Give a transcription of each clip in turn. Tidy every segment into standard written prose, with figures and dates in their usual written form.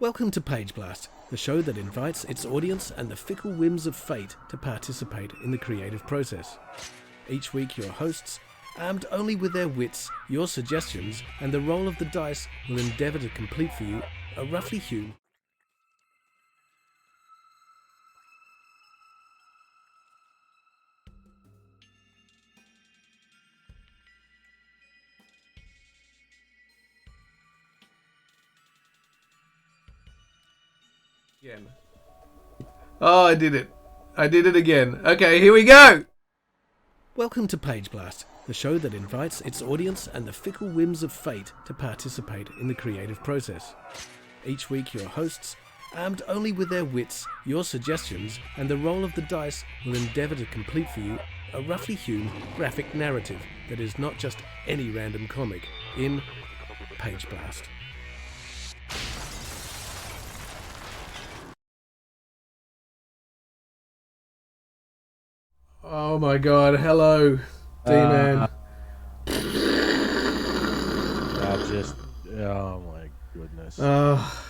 Welcome to PageBlast, the show that invites its audience and the fickle whims of fate to participate in the creative process. Each week your hosts, armed only with their wits, your suggestions, and the roll of the dice will endeavour to complete for you a roughly hewn again. Oh, I did it. I did it again. Okay, here we go. Welcome to PageBlast, the show that invites its audience and the fickle whims of fate to participate in the creative process. Each week your hosts, armed only with their wits, your suggestions, and the roll of the dice will endeavour to complete for you a roughly hewn graphic narrative that is not just any random comic in PageBlast. Oh my god, hello, D-Man. Oh my goodness. Oh,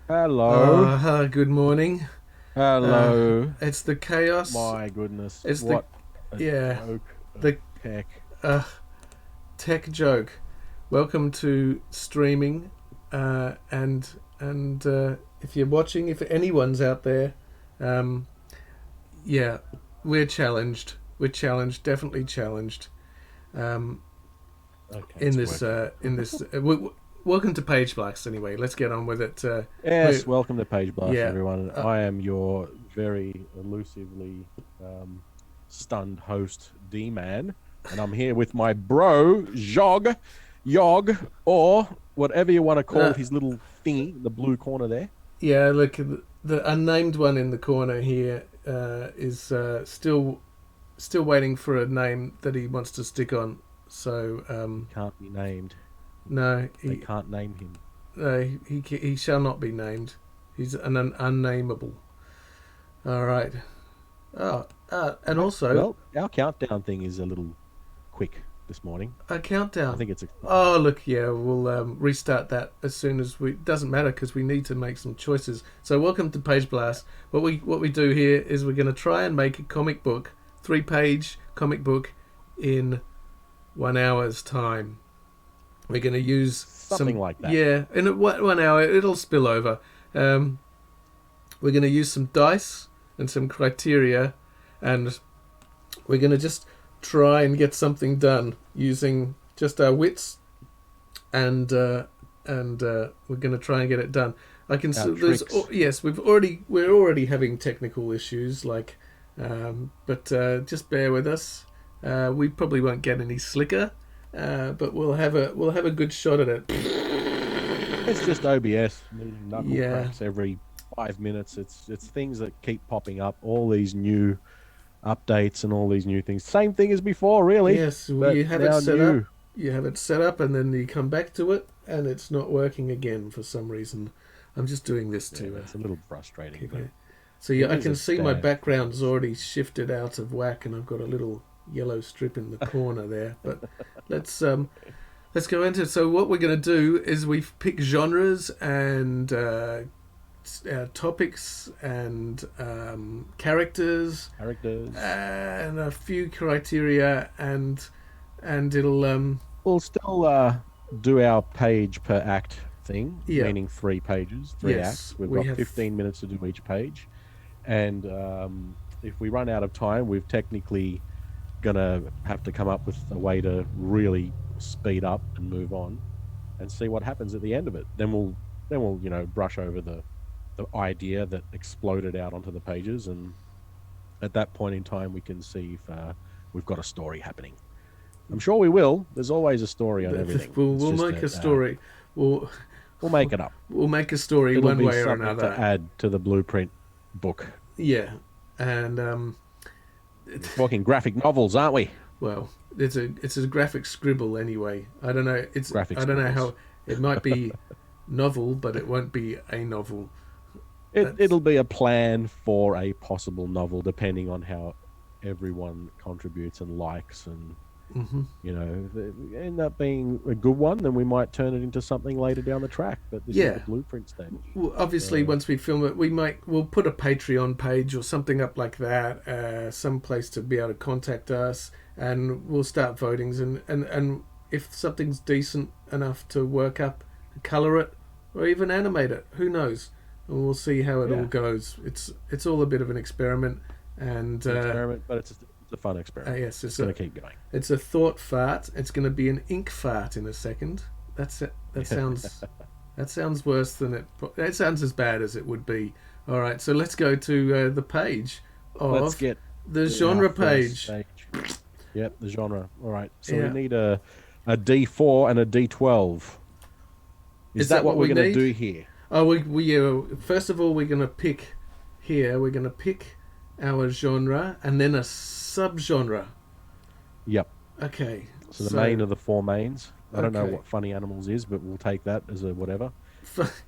Hello. good morning. Hello. It's the chaos. My goodness. It's what the a joke of the tech. tech joke. Welcome to streaming, and if you're watching, if anyone's out there, yeah, we're challenged. We're challenged, definitely challenged. Okay, In this, welcome to PageBlast. Anyway, let's get on with it. Yes, welcome to PageBlast, yeah, everyone. I am your very elusively stunned host, D-Man, and I'm here with my bro, Yog, or whatever you want to call his little thingy in the blue corner there. Yeah, look, the unnamed one in the corner here is still waiting for a name that he wants to stick on. So Can't be named. no, They can't name him. he shall not be named. He's an unnameable. All right. And also, Well, our countdown thing is a little quick this morning. a countdown. I think it's Oh, look, yeah, we'll restart that as soon as we. Doesn't matter because we need to make some choices. So, welcome to PageBlast. What we do here is we're going to try and make a comic book, 3-page comic book, in 1 hour's time. We're going to use something like that. Yeah, in 1 hour it'll spill over. We're going to use some dice and some criteria, and we're going to just try and get something done using just our wits, and we're going to try and get it done. I can see yes, we're already having technical issues, but just bear with us. We probably won't get any slicker, but we'll have a good shot at it. It's just OBS needing knuckle cracks every 5 minutes. It's things that keep popping up. All these new updates and all these new things. Same thing as before, really. Yes, you have it set up. You have it set up, and then you come back to it, and it's not working again for some reason. I'm just doing this too. It's a little frustrating. So yeah, I can see my background's already shifted out of whack, and I've got a little yellow strip in the corner there. But let's go into it. So what we're going to do is we've picked genres and topics and characters and a few criteria, and it'll we'll still do our page per act thing, meaning 3 pages, 3 acts. We've got 15 minutes to do each page, and if we run out of time, we've technically gonna have to come up with a way to really speed up and move on and see what happens at the end of it. Then we'll brush over the idea that exploded out onto the pages, and at that point in time we can see if we've got a story happening. I'm sure we will. There's always a story on everything. We'll make a story. We'll make it up. We'll make a story one way or another to add to the blueprint book. Yeah, and we're talking graphic novels, aren't we? Well, it's a graphic scribble anyway. I don't know. I don't know how it might be novel, but it won't be a novel. It'll be a plan for a possible novel, depending on how everyone contributes and likes and You know, if it end up being a good one, then we might turn it into something later down the track. But this is the blueprint stage. Well, obviously, once we film it, we'll put a Patreon page or something up like that, some place to be able to contact us, and we'll start votings. And if something's decent enough to work up, color it, or even animate it, who knows? And we'll see how it all goes. It's all a bit of an experiment, and but it's a fun experiment. Yes, it's going to keep going. It's a thought fart. It's going to be an ink fart in a second. That's it. That sounds that sounds worse than it. It sounds as bad as it would be. All right, so let's go to the page of let's get the genre page. Yep, the genre. All right, so we need a D4 and a D12. Is that what we're going to do here? Oh, we first of all we're going to pick here. We're going to pick our genre and then a subgenre. Yep. Okay. So the main of the four mains. I don't know what Funny Animals is, but we'll take that as a whatever.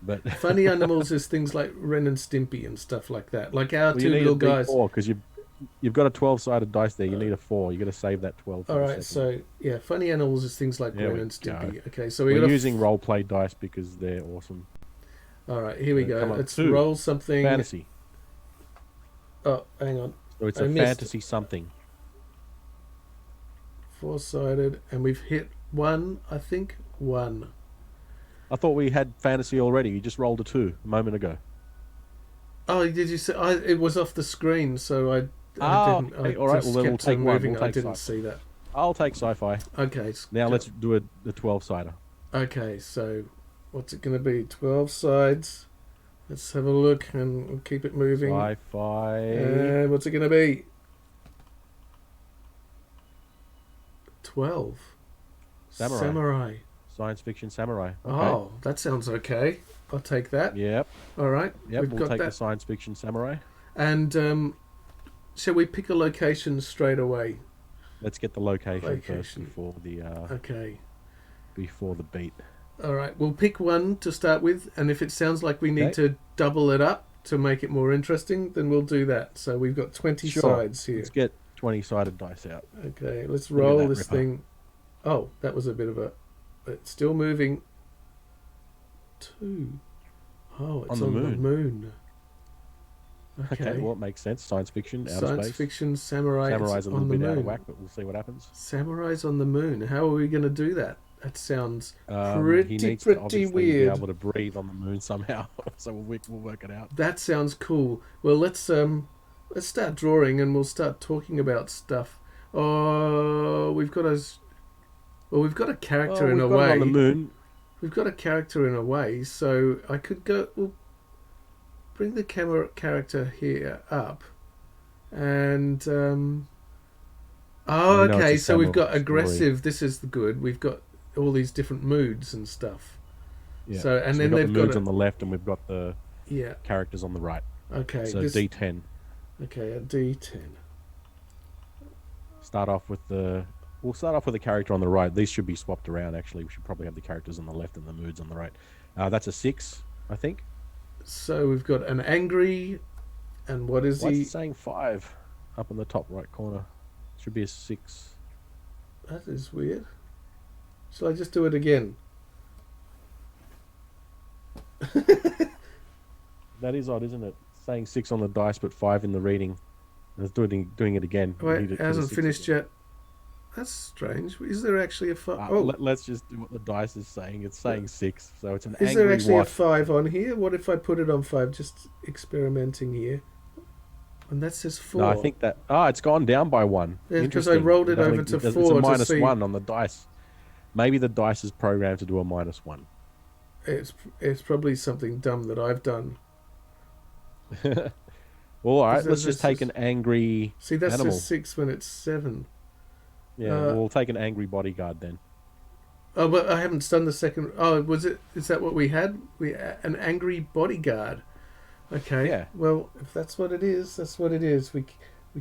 But Funny Animals is things like Ren and Stimpy and stuff like that. Like our two little guys. Because you've got a 12-sided dice there. You need a 4. You got to save that 12. All right. So Funny Animals is things like Ren and Stimpy. Go. Okay. So we're using role play dice because they're awesome. All right. Here we go. Let's roll something. Fantasy. Oh, hang on. So it's a fantasy something. 4-sided, and we've hit 1, I think. 1. I thought we had fantasy already. You just rolled a 2 a moment ago. Oh, did you say? It was off the screen, so I didn't. Okay. All right, well then we'll take one. We'll take I didn't see that. I'll take sci-fi. Okay. Now let's do the 12-sider. Okay, so what's it going to be? 12 sides. Let's have a look and we'll keep it moving. Sci-fi. What's it going to be? 12. Samurai. Science fiction samurai. Okay. Oh, that sounds okay. I'll take that. Yep. All right. Yep, we'll take the science fiction samurai. And shall we pick a location straight away? Let's get the location first before the before the beat. All right, we'll pick one to start with, and if it sounds like we need to double it up to make it more interesting, then we'll do that. So we've got 20 sides here. Let's get 20-sided dice out. Okay, let's roll this thing. Oh, that was a bit of a... It's still moving. 2. Oh, it's on the moon. Okay, well, it makes sense. Science fiction, outer space. Science fiction, samurai. Samurai's a little bit out of whack, but we'll see what happens. Samurai's on the moon. How are we going to do that? That sounds he needs to obviously weird. Be able to breathe on the moon somehow, so we'll work it out. That sounds cool. Well, let's start drawing and we'll start talking about stuff. Oh, we've got a character in a way. On the moon. We've got a character in a way, so I could go. We'll bring the character here up, and okay. So we've got aggressive. This is the good. We've got all these different moods and stuff. Yeah. So and then we've got they've the moods on the left, and we've got the Yeah. Characters on the right. Okay. So D10. Okay, a D10. We'll start off with the character on the right. These should be swapped around, actually. We should probably have the characters on the left and the moods on the right. That's a 6, I think. So we've got an angry, and what is What's he? it saying 5 up in the top right corner? Should be a 6. That is weird. Shall I just do it again? That is odd, isn't it? It's saying 6 on the dice, but 5 in the reading. And it's doing it again. Wait, it hasn't finished yet. That's strange. Is there actually a 5? Let's just do what the dice is saying. It's saying 6, so it's an angry. Is there actually a 5 on here? What if I put it on 5? Just experimenting here. And that says 4. No, I think that... it's gone down by 1. Yeah, because I rolled it over to 4 It's a minus 1 on the dice. Maybe the dice is programmed to do a -1. It's probably something dumb that I've done. Well, all right, let's just take an angry See, that animal. says 6 when it's 7. Yeah, we'll take an angry bodyguard then. Oh, but I haven't done the second... Oh, was it? Is that what we had? An angry bodyguard. Okay. Yeah. Well, if that's what it is, that's what it is. We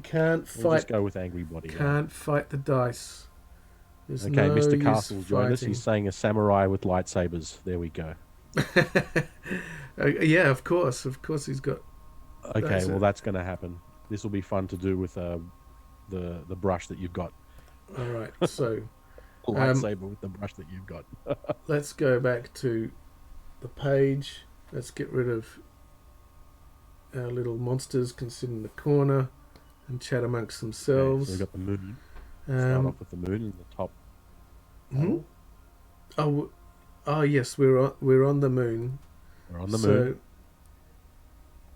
can't fight... We'll just go with angry bodyguard. Can't fight the dice. There's okay, no Mr. Castle joined us. fighting. He's saying a samurai with lightsabers. There we go. Yeah, of course. Of course he's got... Okay, well, that's going to happen. This will be fun to do with the brush that you've got. All right, so lightsaber with the brush that you've got. Let's go back to the page. Let's get rid of our little monsters can sit in the corner and chat amongst themselves. Okay, so we've got the moon. Start off with the moon in the top. Oh yes, we're on the moon. We're on the moon.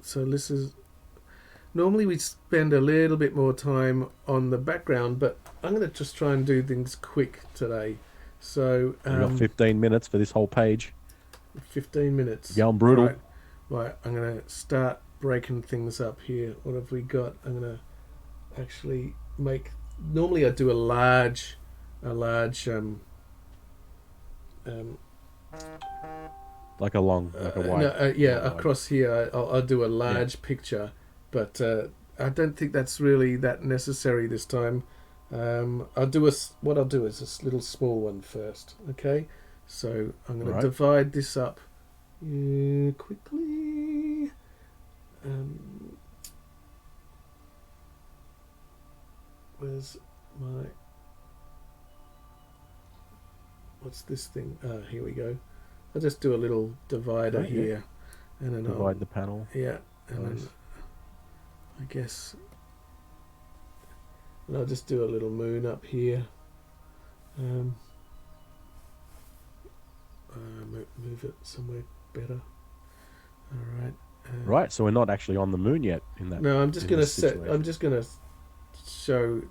So this is. Normally we spend a little bit more time on the background, but I'm going to just try and do things quick today. So we've got 15 minutes for this whole page. 15 minutes. Going brutal. Right, I'm going to start breaking things up here. What have we got? I'm going to actually make... Normally I do a large like a wide... across here I'll do a large picture, but I don't think that's really that necessary this time. What I'll do is this little small one first. Okay, so I'm going to divide this up quickly. Where's my... What's this thing? Here we go. I'll just do a little divider here, and then divide the panel. Yeah, and then I guess, and I'll just do a little moon up here. Move it somewhere better. All right. Right, so we're not actually on the moon yet in that. No, I'm just gonna show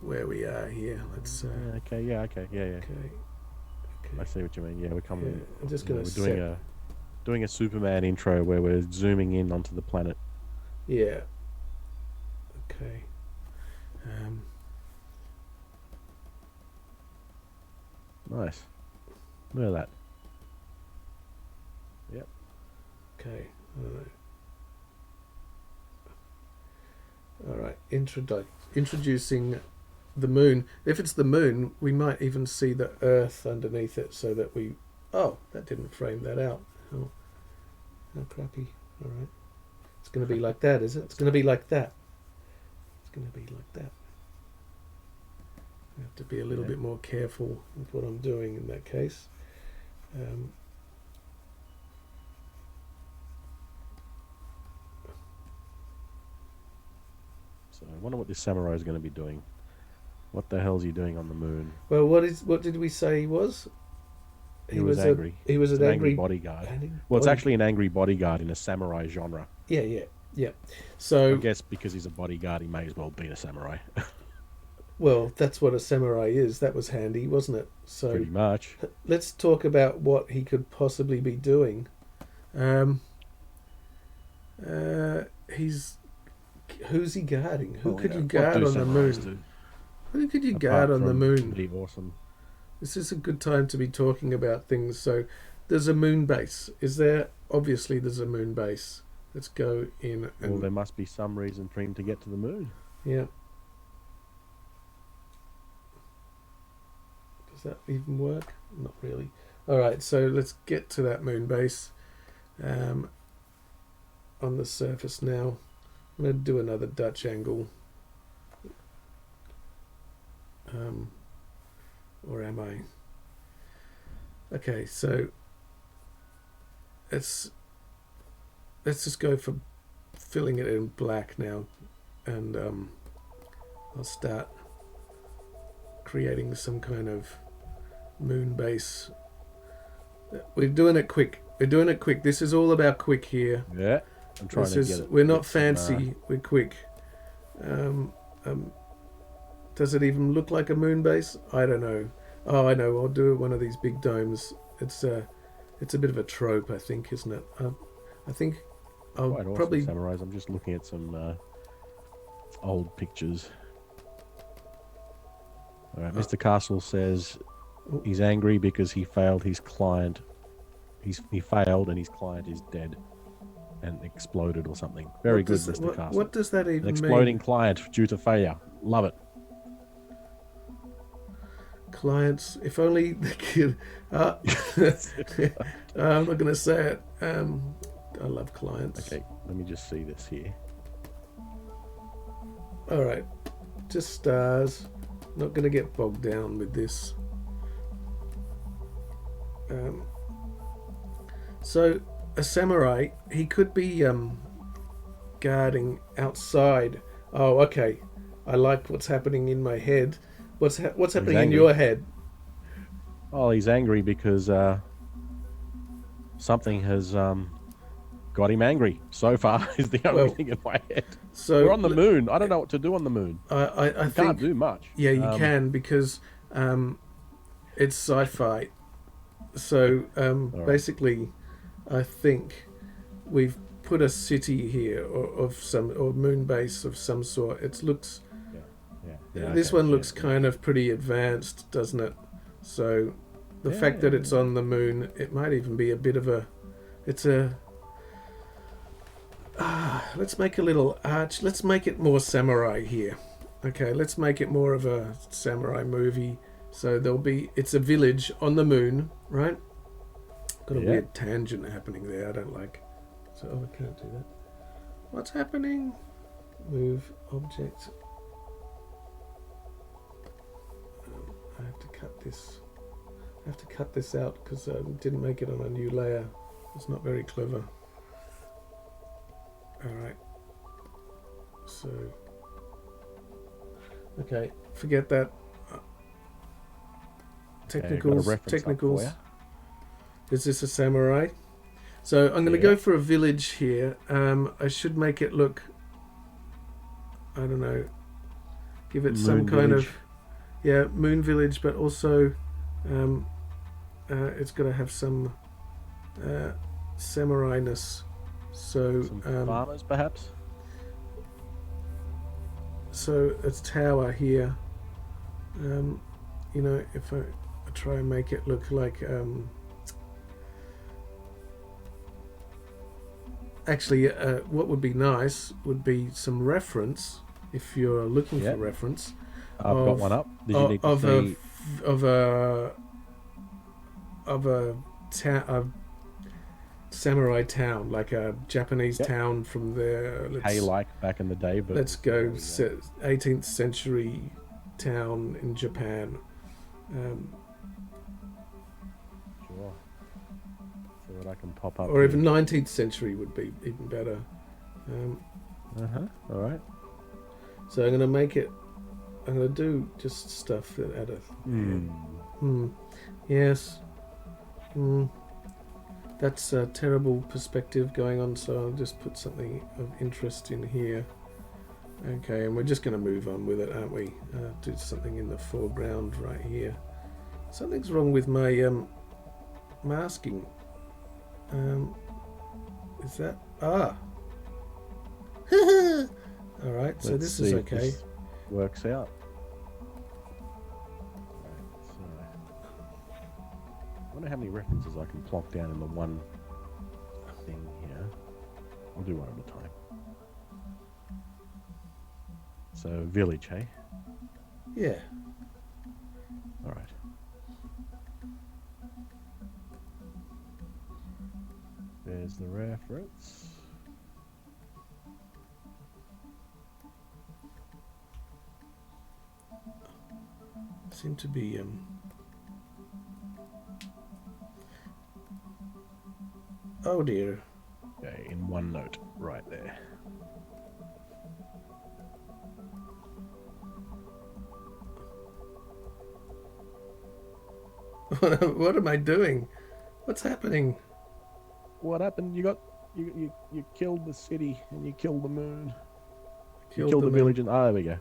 where we are here. Let's. Okay. I see what you mean. Yeah, we're coming. Yeah, I'm just gonna. We're doing a Superman intro where we're zooming in onto the planet. Yeah. Okay. Nice. Look at that. Yep. Okay. All right. Introducing the moon. If it's the moon, we might even see the Earth underneath it, so that we... Oh, that didn't frame that out. Oh, how crappy. All right. It's going to be like that, is it? It's going to be like that. It's going to be like that. I have to be a little bit more careful with what I'm doing in that case. So I wonder what this samurai is going to be doing. What the hell is he doing on the moon? Well, what did we say he was? He was angry. He was an angry bodyguard. It's actually an angry bodyguard in a samurai genre. Yeah. So I guess because he's a bodyguard, he may as well be a samurai. Well, that's what a samurai is. That was handy, wasn't it? So pretty much. Let's talk about what he could possibly be doing. Who's he guarding? Who could you guard on the moon? Who could you guard on the moon? Pretty awesome. This is a good time to be talking about things. So there's a moon base. Is there? Obviously there's a moon base. Let's go in. Well, there must be some reason for him to get to the moon. Yeah. Does that even work? Not really. All right, so let's get to that moon base. On the surface now. I'm going to do another Dutch angle. Or am I? Okay, so let's just go for filling it in black now, and I'll start creating some kind of moon base. We're doing it quick. This is all about quick here. Yeah, I'm trying to get it. We're not fancy. We're quick. Does it even look like a moon base? I don't know. Oh, I know. I'll do one of these big domes. It's a bit of a trope, I think, isn't it? I think I'll probably summarize. I'm just looking at some old pictures. All right, Mr. Castle says he's angry because he failed his client. He failed and his client is dead and exploded or something. Very good, Mr. Castle. What does that even mean? An exploding client due to failure. Love it. Clients, if only they could. I'm not going to say it. I love clients. Okay, let me just see this here. All right, just stars. Not going to get bogged down with this. So a samurai, he could be guarding outside. Oh, okay. I like what's happening in my head. What's happening in your head? Oh, he's angry because something has got him angry. So far is the only thing in my head. So we're on the moon. I don't know what to do on the moon. I think can't do much. Yeah, you can, because it's sci-fi. So basically, I think we've put a city here or moon base of some sort. It looks. This one looks kind of pretty advanced, doesn't it? So the fact that it's on the moon, it might even be a bit of a. It's a. Let's make a little arch. Let's make it more samurai here. Okay, let's make it more of a samurai movie. So it's a village on the moon, right? Got a weird tangent happening there. I don't like. So I can't do that. What's happening? Move object. I have to cut this. I have to cut this out because I didn't make it on a new layer. It's not very clever. Alright. So. Okay, forget that. Technicals. Is this a samurai? So I'm going to go for a village here. I should make it look. I don't know. Give it some kind of. Yeah, moon village, but also it's got to have some samurai-ness. So some farmers, perhaps. So a tower here. You know, if I try and make it look like. Actually, what would be nice would be some reference, if you're looking for reference. I've got one up. Did you need to see of a samurai town, like a Japanese town from there. Like back in the day, but let's go 18th century town in Japan. Sure. So that I can pop up. Or even 19th century would be even better. All right. So I'm going to make it. I'm going to do just stuff that add a. Yes. That's a terrible perspective going on, so I'll just put something of interest in here. Okay, and we're just going to move on with it, aren't we? Do something in the foreground right here. Something's wrong with my masking. Is that... Alright, so this is okay. This works out. I wonder how many references I can plonk down in the one thing here. I'll do one at a time. So, village, hey? Yeah. Alright. There's the reference. Seem to be oh dear. Okay, in one note, right there. What am I doing? What's happening? What happened? You killed the city and you killed the moon. You Killed the village and there we go.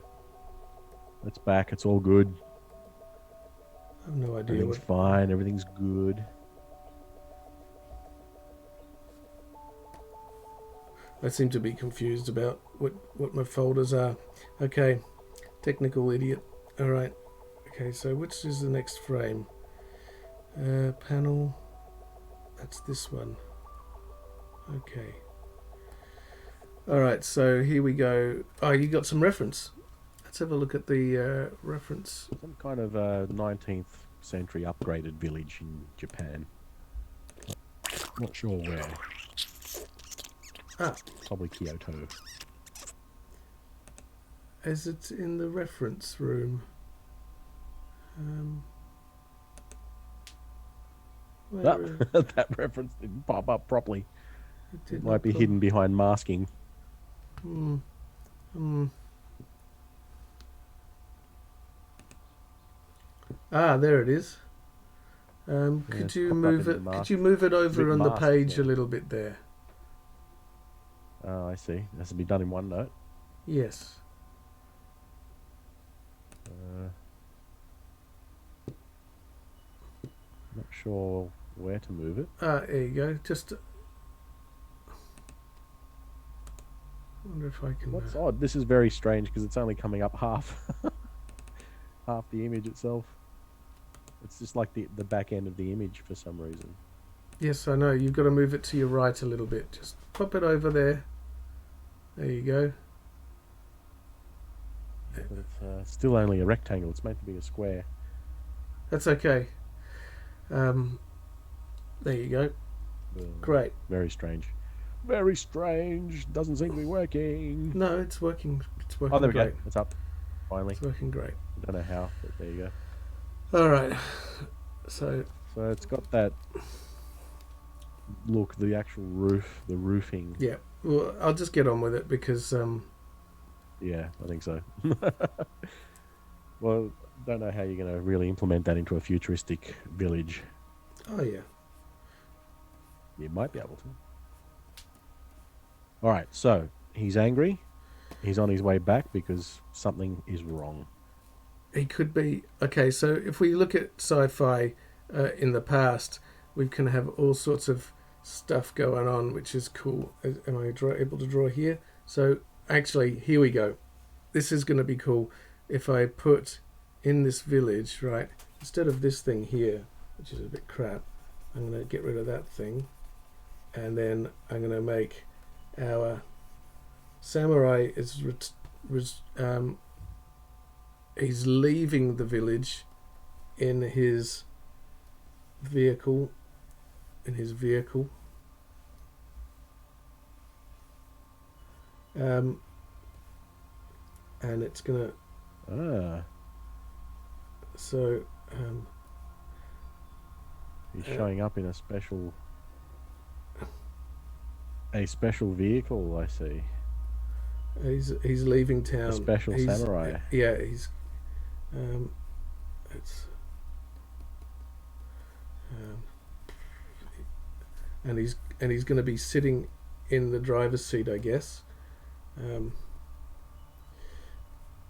It's back. It's all good. I have no idea. Everything's fine. Everything's good. I seem to be confused about what my folders are. Okay, technical idiot. All right. Okay, so which is the next frame? Panel. That's this one. Okay. All right. So here we go. Oh, you got some reference. Let's have a look at the reference. Some kind of 19th century upgraded village in Japan. Not sure where. Probably Kyoto. Is it in the reference room? That reference didn't pop up properly. It might be hidden behind masking. Ah, there it is. Could you move it? Could you move it over on the page a little bit there? Oh, I see. It has to be done in OneNote. Yes. Not sure where to move it. There you go. Just. I wonder if I can. What's odd? This is very strange because it's only coming up half, half the image itself. It's just like the back end of the image for some reason. Yes, I know. You've got to move it to your right a little bit. Just pop it over there. There you go. But it's still only a rectangle. It's meant to be a square. That's okay. There you go. Great. Very strange. Very strange. Doesn't seem to be working. No, it's working. It's working. Oh, there we great. go. It's up. Finally. It's working great. I don't know how, but there you go. All right. So it's got that look, the actual roof, the roofing. Yeah. Well, I'll just get on with it because. Yeah, I think so. Well, don't know how you're going to really implement that into a futuristic village. Oh yeah. You might be able to. All right, so he's angry. He's on his way back because something is wrong. He could be. Okay, so if we look at sci-fi in the past, we can have all sorts of stuff going on, which is cool. Am I able to draw here? So actually, here we go. This is going to be cool. If I put in this village, right, instead of this thing here, which is a bit crap, I'm going to get rid of that thing. And then I'm going to make our samurai is he's leaving the village in his vehicle. And it's gonna. So. He's showing up in a special vehicle. I see. He's leaving town. A special samurai. Yeah, he's. It's. And he's going to be sitting in the driver's seat, I guess.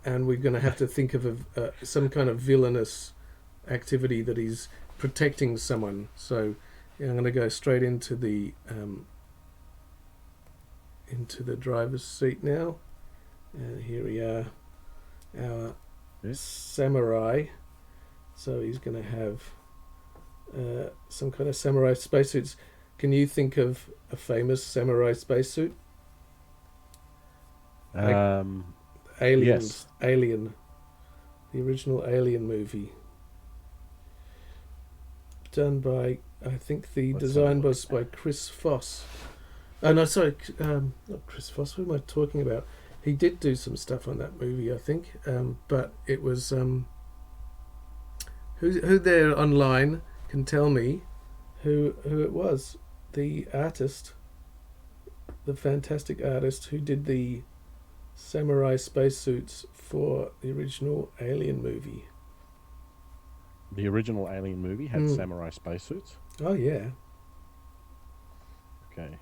And we're going to have to think of some kind of villainous activity that he's protecting someone. So I'm going to go straight into the driver's seat now. And here we are, our samurai. So he's going to have some kind of samurai spacesuits. Can you think of a famous samurai spacesuit? Aliens. Yes. Alien. The original Alien movie. Done by, I think the design was by Chris Foss. Oh, no, sorry. Not Chris Foss. What am I talking about? He did do some stuff on that movie, I think. But it was... Who there online can tell me who it was? The artist, the fantastic artist who did the samurai spacesuits for the original Alien movie. The original Alien movie had samurai spacesuits? Oh, yeah. Okay.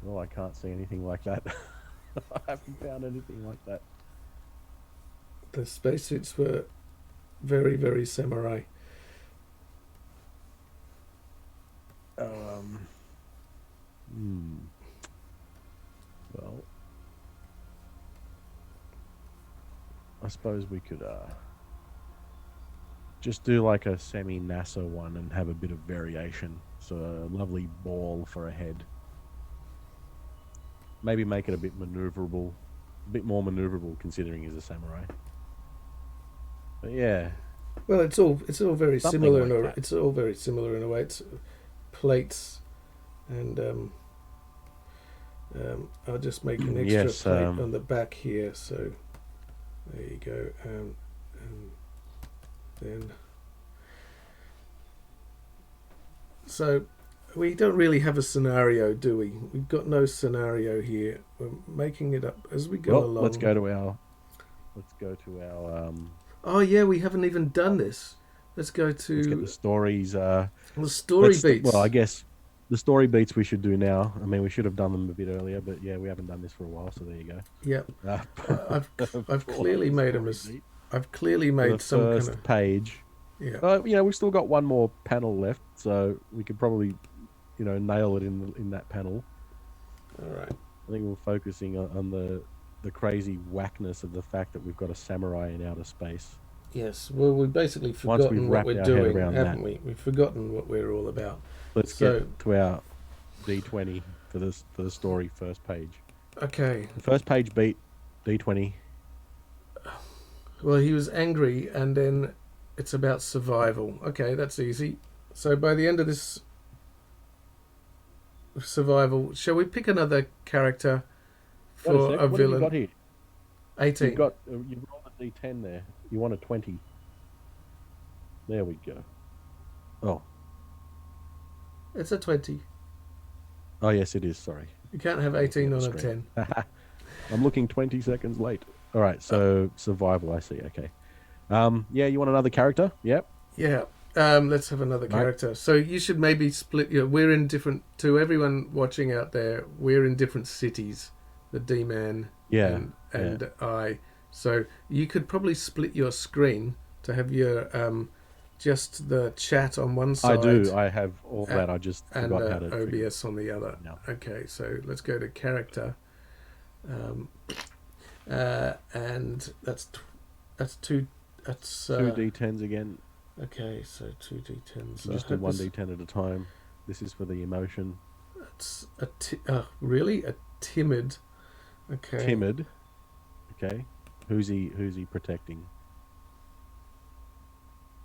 Well, I can't see anything like that. I haven't found anything like that. The spacesuits were very, very samurai. Well, I suppose we could just do like a semi-NASA one and have a bit of variation. So a lovely ball for a head. Maybe make it a bit maneuverable, a bit more maneuverable considering he's a samurai. But yeah. Well, it's all very similar. Like it's all very similar in a way. It's plates and I'll just make an extra plate on the back here. So there you go, and then so we don't really have a scenario, do we? We've got no scenario here. We're making it up as we go along. Let's go to our. Oh yeah, we haven't even done this. Let's go to. Let's get the stories. The story beats. Well, I guess the story beats we should do now. I mean, we should have done them a bit earlier, but yeah, we haven't done this for a while, so there you go. Yep. I've clearly made a mistake. I've clearly made some first kind of page. Yeah. We've still got one more panel left, so we could probably, nail it in that panel. All right. I think we're focusing on the crazy whackness of the fact that we've got a samurai in outer space. Yes. Well, we've basically forgotten what we're doing, haven't we? We've forgotten what we're all about. Let's get to our D20 for the story first page. Okay. The first page beat D20. Well, he was angry, and then it's about survival. Okay, that's easy. So by the end of this survival, shall we pick another character for a villain? What have you got here? 18. You've rolled a D10 there. You want a 20. There we go. Oh. It's a 20. Oh, yes, it is. Sorry. You can't have 18 on a 10. I'm looking 20 seconds late. All right, so survival, I see. Okay. You want another character? Yep. Yeah. Let's have another character. Right. So you should maybe split. We're in different. To everyone watching out there, we're in different cities. The D-Man. And I. So you could probably split your screen to have your just the chat on one side. I do. I have all that. I just forgot how to OBS on the other. No. Okay, so let's go to character. And that's two. That's two D10s again. Okay, so two D10s. Just do one D10 at a time. This is for the emotion. That's really a timid. Okay. Timid. Okay. Who's he protecting?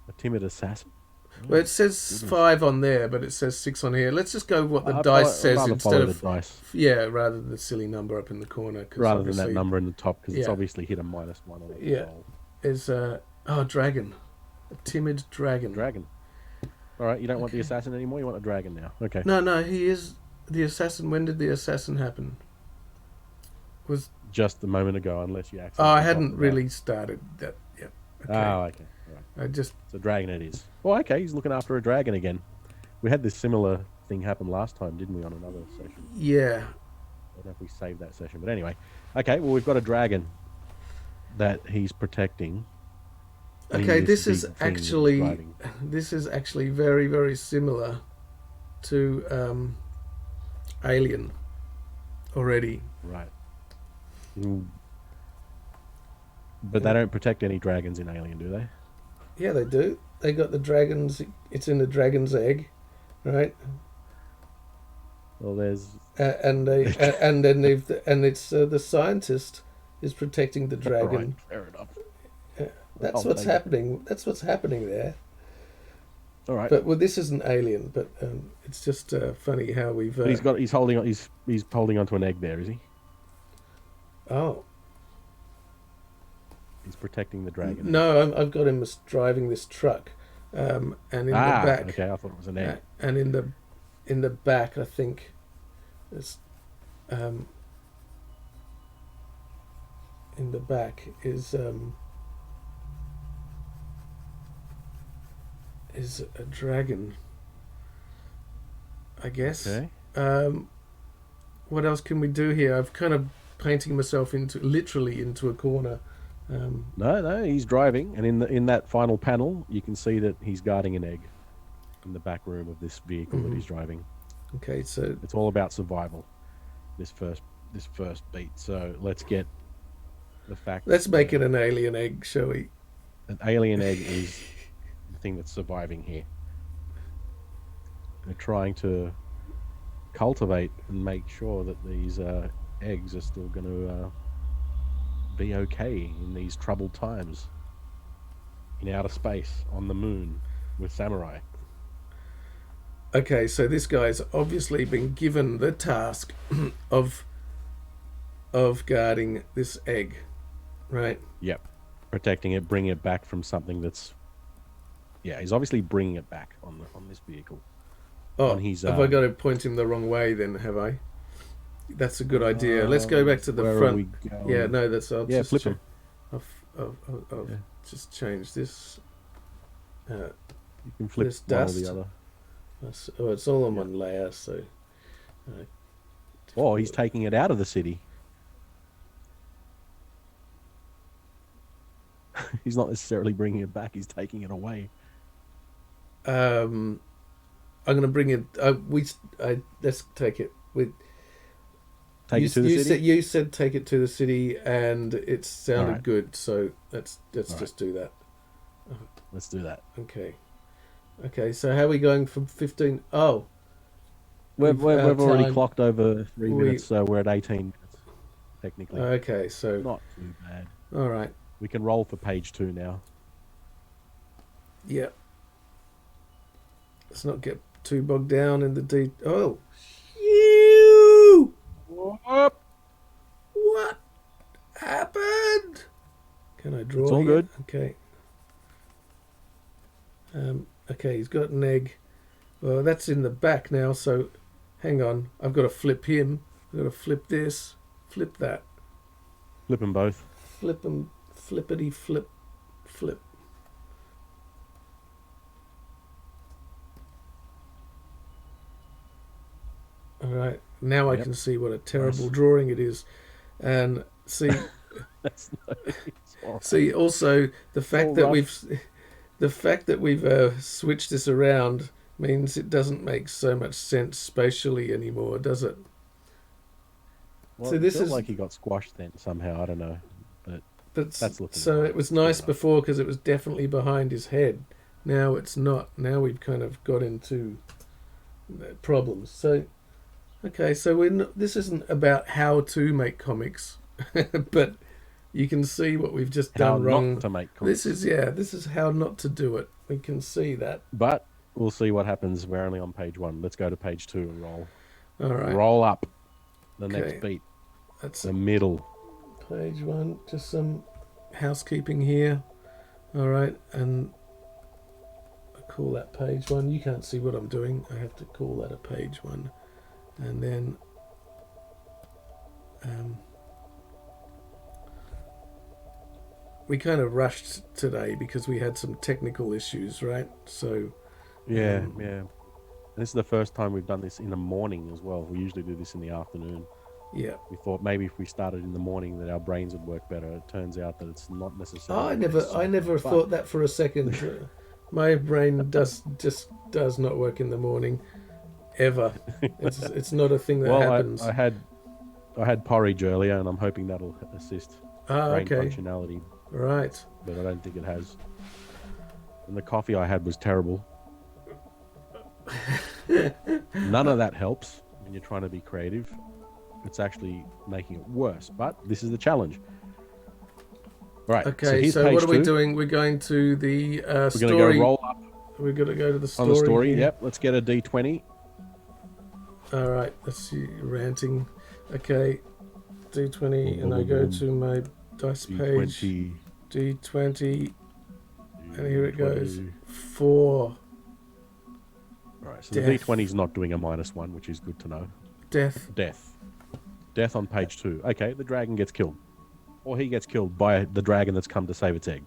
A timid assassin. Well, it says 5 on there, but it says 6 on here. Let's just go what the dice says instead of the dice. Yeah, rather than the silly number up in the corner. Rather than that number in the top, because it's obviously hit a -1 on it. Yeah. Is dragon, a timid dragon. Dragon. All right, you don't want the assassin anymore. You want a dragon now. Okay. No, he is the assassin. When did the assassin happen? Was just a moment ago, unless you accidentally. I hadn't really started that. Yeah. Okay. Oh, okay. Right. So dragon it is. Well, okay, he's looking after a dragon again. We had this similar thing happen last time, didn't we, on another session? Yeah. I don't know if we saved that session, but anyway. Okay, well, we've got a dragon that he's protecting. Okay, this is actually very, very similar to Alien already. Right. But they don't protect any dragons in Alien, do they? Yeah, they do. They got the dragons. It's in the dragon's egg, right? Well, there's and it's the scientist is protecting the dragon. Right, fair enough. That's what's happening. That's what's happening there. All right. But this isn't Alien. But it's just funny how we've. But he's holding onto an egg there, is he? Oh. He's protecting the dragon. No, I've got him driving this truck, and in the back. Okay, I thought it was an egg. And in the back, I think, it's in the back is a dragon. I guess. Okay. What else can we do here? I've kind of painting myself literally into a corner. No, he's driving, and in that final panel, you can see that he's guarding an egg in the back room of this vehicle that he's driving. Okay, so it's all about survival. This first beat. So let's get the fact. Let's make it an alien egg, shall we? An alien egg is the thing that's surviving here. They're trying to cultivate and make sure that these eggs are still going to be okay in these troubled times in outer space on the moon with samurai. Okay, so this guy's obviously been given the task of guarding this egg, right? Yep. Protecting it, bringing it back from something that's... Yeah, he's obviously bringing it back on this vehicle. Oh, have I got to point him the wrong way then, have I? That's a good idea. Let's go back to the front. Yeah, no, that's... I'll just flip him. I'll just change this. You can flip this one dust. or the other. Oh, it's all on one layer, so... Oh, he's taking it out of the city. He's not necessarily bringing it back, he's taking it away. I'm going to bring it... let's take it. Take it to the city? You said take it to the city, and it sounded good, so let's just do that. Let's do that. Okay, so how are we going from 15? Oh. We've already clocked over 3 minutes, so we're at 18 minutes, technically. Okay, so... Not too bad. All right. We can roll for page 2 now. Yeah. Let's not get too bogged down in the detail. Oh. Phew! What happened? Can I draw? It's all good. Okay. Okay, he's got an egg. Well, that's in the back now, so hang on. I've got to flip him. I've got to flip this. Flip that. Flip them both. Flip them. Flippity flip. Flip. All right. Now I can see what a terrible drawing it is. And see... That's see, also, the fact that we've switched this around means it doesn't make so much sense spatially anymore, does it? Well, so this is like he got squashed then somehow. I don't know, but that's looking. So it was nice before because it was definitely behind his head. Now it's not. Now we've kind of got into problems. So okay, so this isn't about how to make comics, but you can see what we've just done wrong. Not to make comics. This is how not to do it. We can see that. But we'll see what happens. We're only on page 1. Let's go to page 2 and roll. All right. Roll up the next beat. That's the middle. Page 1. Just some housekeeping here. All right, and I call that page 1. You can't see what I'm doing. I have to call that a page 1, and then we kind of rushed today because we had some technical issues, right? So yeah. This is the first time we've done this in the morning as well. We usually do this in the afternoon. Yeah. We thought maybe if we started in the morning that our brains would work better. It turns out that it's not necessarily. I never thought that for a second. My brain does not work in the morning, ever. It's not a thing that happens. I had porridge earlier, and I'm hoping that'll assist brain functionality. Right. But I don't think it has. And the coffee I had was terrible. None of that helps when you're trying to be creative. It's actually making it worse. But this is the challenge. Right. Okay, so what are we doing? We're going to the story. We're going to go roll up. We're going to go to the story. On the story, here. Yep. Let's get a D20. All right. Let's see. Ranting. Okay. D20, and I go to my dice page. D20. And here it goes. 4. Alright, so the D20 is not doing a -1, which is good to know. Death on page 2. Okay, the dragon gets killed. Or he gets killed by the dragon that's come to save its egg.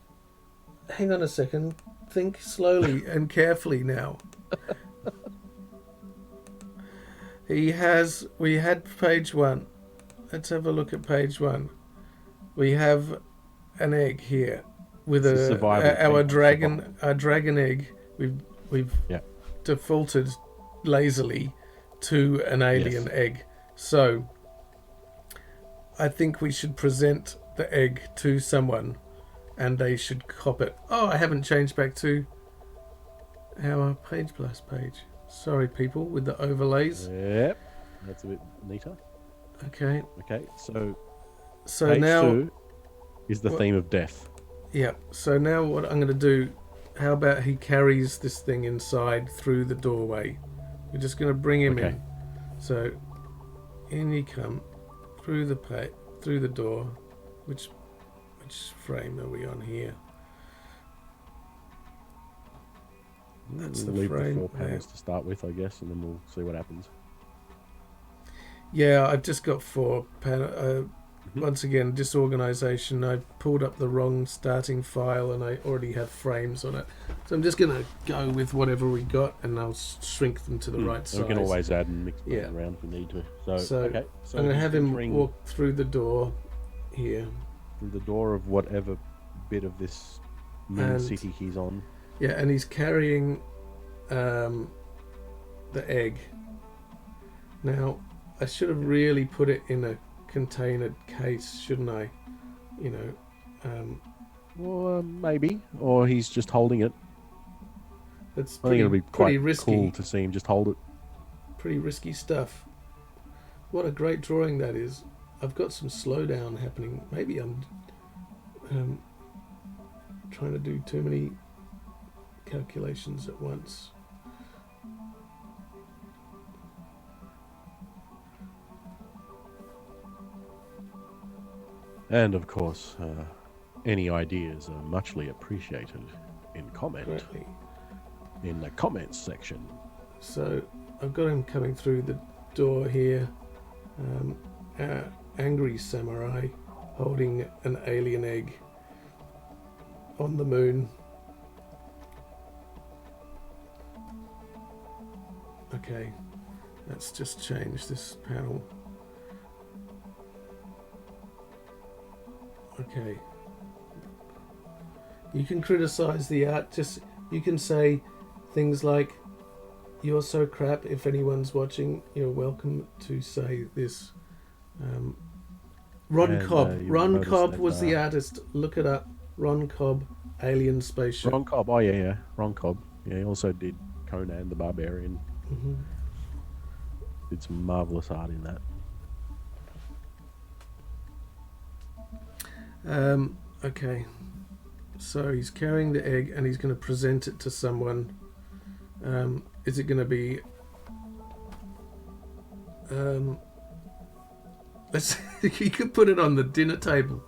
Hang on a second. Think slowly and carefully now. We had page 1. Let's have a look at page 1. We have an egg here with our dragon egg. We've defaulted lazily to an alien egg. So I think we should present the egg to someone and they should cop it. Oh, I haven't changed back to our PageBlast page. Sorry, people, with the overlays. Yep, that's a bit neater. Okay, so page now 2 is the theme of death. Yeah, so now what I'm going to do, how about he carries this thing inside through the doorway, We're just going to bring him in. So in you come through the door. Which frame are we on here? That's the leave frame. The 4 panels to start with, I guess, and then we'll see what happens. Yeah, I've just got 4 panels. Once again, disorganization. I pulled up the wrong starting file and I already have frames on it. So I'm just going to go with whatever we got and I'll shrink them to the right size. We can always add and mix them around if we need to. So I'm going to have him walk through the door here. Through the door of whatever bit of this moon city he's on. Yeah, and he's carrying the egg. Now, I should have really put it in a container case, shouldn't I? You know. Well, maybe. Or he's just holding it. I think it'll be quite risky. Cool to see him just hold it. Pretty risky stuff. What a great drawing that is. I've got some slowdown happening. Maybe I'm trying to do too many calculations at once. And of course, any ideas are muchly appreciated in the comments section. So I've got him coming through the door here. Angry samurai holding an alien egg on the moon. Okay, let's just change this panel. Okay. You can criticize the art. You can say things like, "You're so crap." If anyone's watching, you're welcome to say this. Ron Cobb. Ron Cobb was the artist. Look it up. Ron Cobb, Alien Spaceship. Ron Cobb. Oh yeah. Ron Cobb. Yeah, he also did Conan the Barbarian. Mm-hmm. Did some marvelous art in that. Okay, so he's carrying the egg and he's going to present it to someone. Is it going to be you could put it on the dinner table.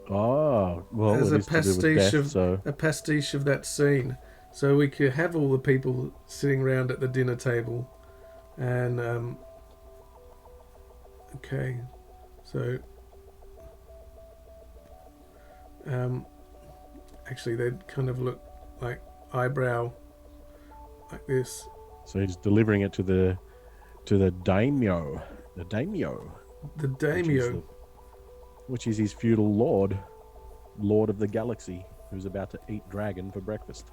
Oh, well, as a pastiche a pastiche of that scene, so we could have all the people sitting around at the dinner table, and okay, so. Actually, they'd kind of look like eyebrow, like this. So he's delivering it to the daimyo, the daimyo, which is his feudal lord of the galaxy, who's about to eat dragon for breakfast.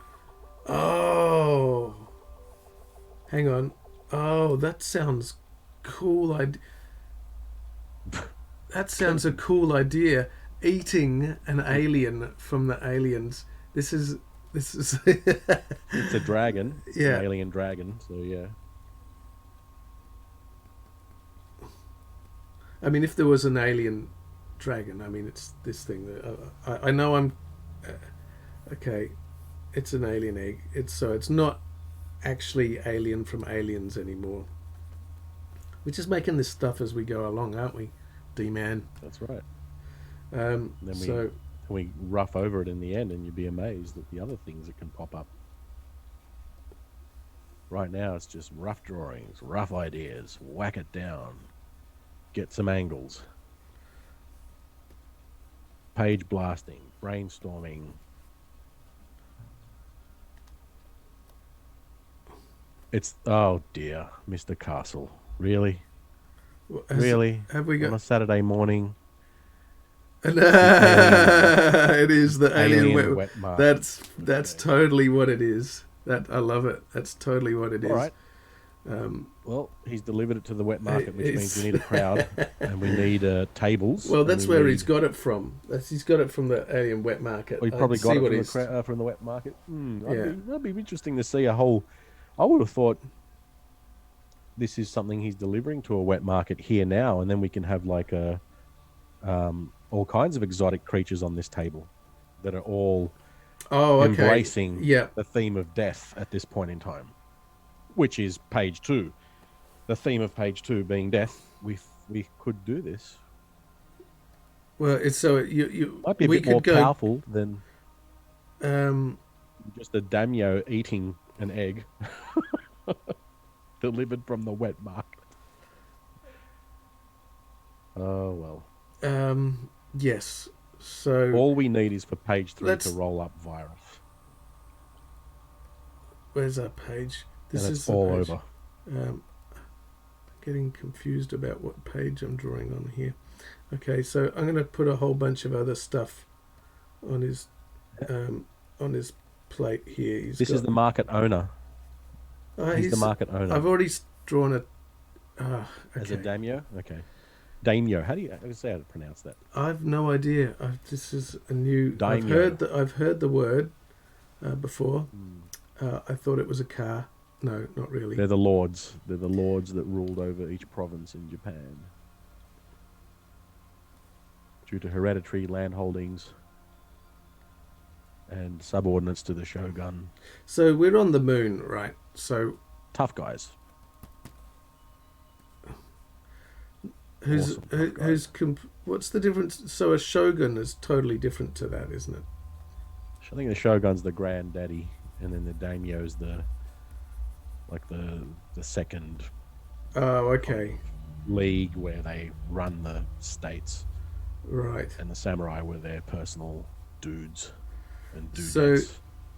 Oh, hang on. Oh, that sounds cool. That sounds a cool idea. Eating an alien from the aliens. This is It's a dragon. Yeah. An alien dragon. So yeah. I mean, if there was an alien dragon, I mean, it's this thing. I know I'm okay. It's an alien egg. It's not actually alien from aliens anymore. We're just making this stuff as we go along, aren't we, D-Man? That's right. Then we rough over it in the end, and you'd be amazed at the other things that can pop up. Right now, it's just rough drawings, rough ideas, whack it down, get some angles, page blasting, brainstorming. It's, oh dear, Mr. Castle. Really? Really? Have we got... On a Saturday morning? It is the alien wet market. That's totally what it is. That I love it. That's totally what it is. All right. Well, he's delivered it to the wet market, which means we need a crowd and we need tables. Well, that's where he's got it from. He's got it from the alien wet market. Well, he probably got it from the wet market. That'd be interesting to see a whole... I would have thought this is something he's delivering to a wet market here now, and then we can have like a... all kinds of exotic creatures on this table that are all embracing the theme of death at this point in time. which is page 2. The theme of page 2 being death. We could do this. Well, it's so you might be a bit more powerful than just a daimyo eating an egg delivered from the wet market. Oh well. Yes. So all we need is for page 3 to roll up virus. Where's that page? This is all page. Over. Getting confused about what page I'm drawing on here. Okay, so I'm going to put a whole bunch of other stuff on his plate here. This is the market owner. He's the market owner. I've already drawn it. Okay. As a daimyo? Okay. Daimyo. How do you say how to pronounce that? I've no idea. This is a new... Daimyo. I've heard the word before. I thought it was a car. No, not really. They're the lords. They're the lords that ruled over each province in Japan. Due to hereditary land holdings and subordinates to the shogun. So we're on the moon, right? So tough guys. What's the difference? So a shogun is totally different to that, isn't it? I think the shogun's the granddaddy, and then the daimyo's the second. Oh, okay. League where they run the states. Right. And the samurai were their personal dudes and dudes. So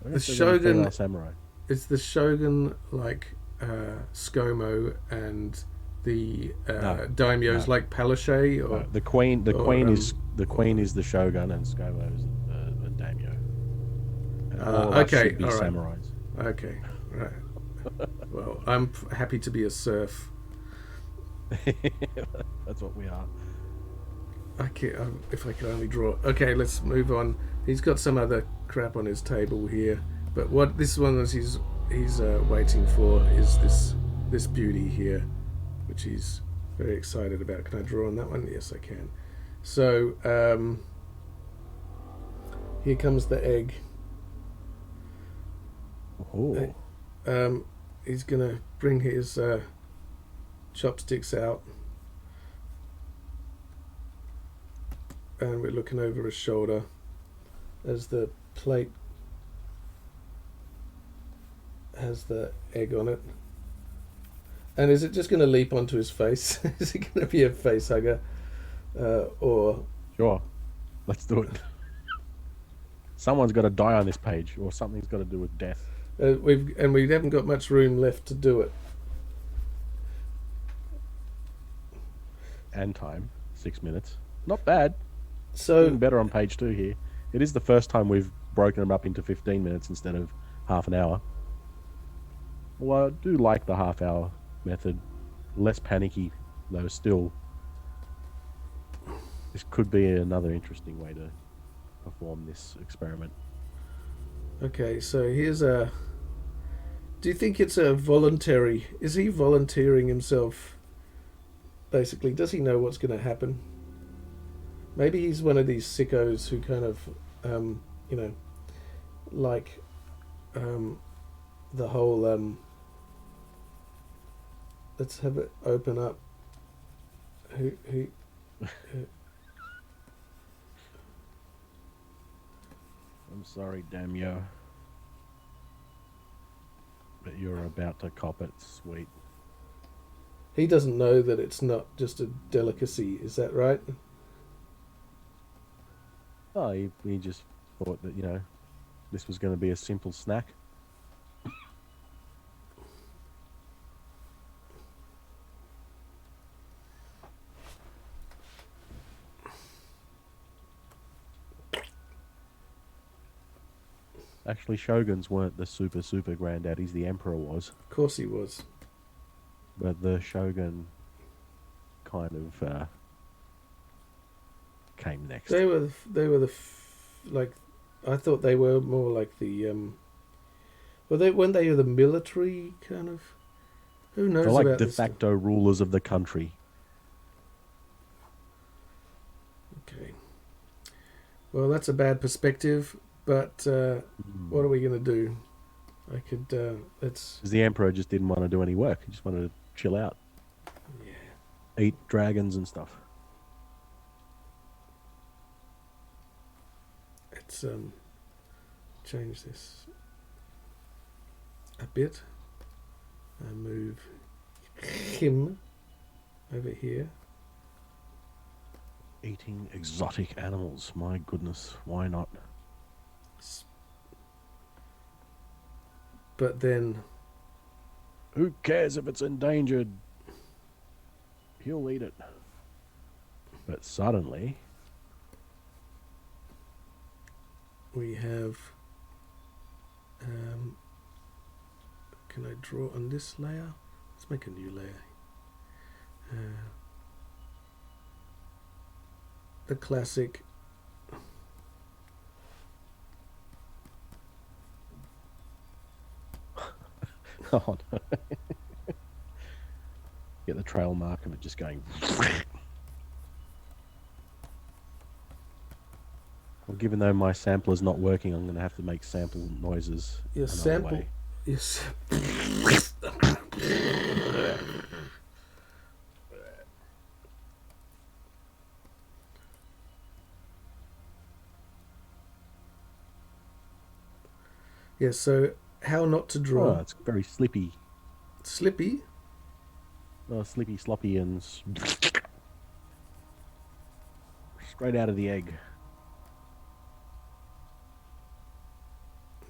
the shogun samurai. Is the shogun like ScoMo and the daimyos like Palaszczuk, or the queen is the shogun and ScoMo is the daimyo. Okay, should be samurais. Okay, right. Well, I'm happy to be a serf. That's what we are. If I could only draw. Okay, let's move on. He's got some other crap on his table here, but what this one is he's waiting for is this beauty here, which he's very excited about. Can I draw on that one? Yes, I can. So here comes the egg. Oh. He's gonna bring his chopsticks out. And we're looking over his shoulder as the plate has the egg on it. And is it just going to leap onto his face? Is it going to be a face hugger? Or... Sure. Let's do it. Someone's got to die on this page, or something's got to do with death. We haven't got much room left to do it. And time. 6 minutes. Not bad. So doing better on page 2 here. It is the first time we've broken them up into 15 minutes instead of half an hour. Well, I do like the half hour method. Less panicky, though still. This could be another interesting way to perform this experiment. Okay, so here's a... Do you think it's a voluntary... Is he volunteering himself? Basically, does he know what's going to happen? Maybe he's one of these sickos who kind of, like the whole, let's have it open up. Who I'm sorry, daimyo, but you're about to cop it, sweet. He doesn't know that it's not just a delicacy, is that right? Oh, he just thought that, this was going to be a simple snack. Actually, shoguns weren't the super granddaddies. The emperor was. Of course he was. But the shogun kind of came next. They were like, I thought they were more like the when they were the military kind of. Who knows? They're like about de facto rulers of the country. Okay. Well, that's a bad perspective, but what are we going to do? I could, let's... Because the Emperor just didn't want to do any work. He just wanted to chill out. Yeah. Eat dragons and stuff. Let's change this a bit. Move him over here. Eating exotic animals. My goodness, why not? But then... Who cares if it's endangered? He'll eat it. But suddenly... we have... can I draw on this layer? Let's make a new layer. The classic... Oh no. Get the trail mark of it just going. Well, given though my sampler's not working, I'm going to have to make sample noises. Your sample. Way. Yes. Yeah. So how not to draw? Oh, it's very slippy. Slippy. Oh, slippy, sloppy, and straight out of the egg.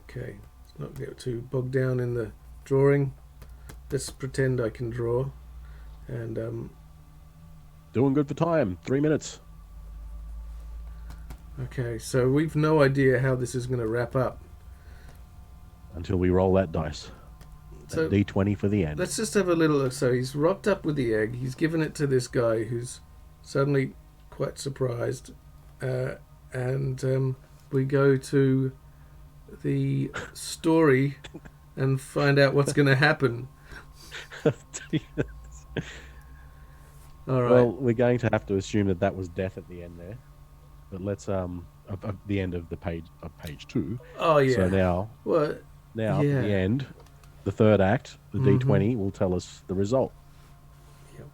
Okay, let's not get too bogged down in the drawing. Let's pretend I can draw. And doing good for time. 3 minutes. Okay, so we've no idea how this is going to wrap up until we roll that dice. So D20 for the end. Let's just have a little look. So he's rocked up with the egg. He's given it to this guy who's suddenly quite surprised. And we go to the story and find out what's going to happen. All right. Well, we're going to have to assume that was death at the end there. But let's at the end of the page of page 2. Oh yeah. So now at the end, the third act, the D20 will tell us the result. Yep.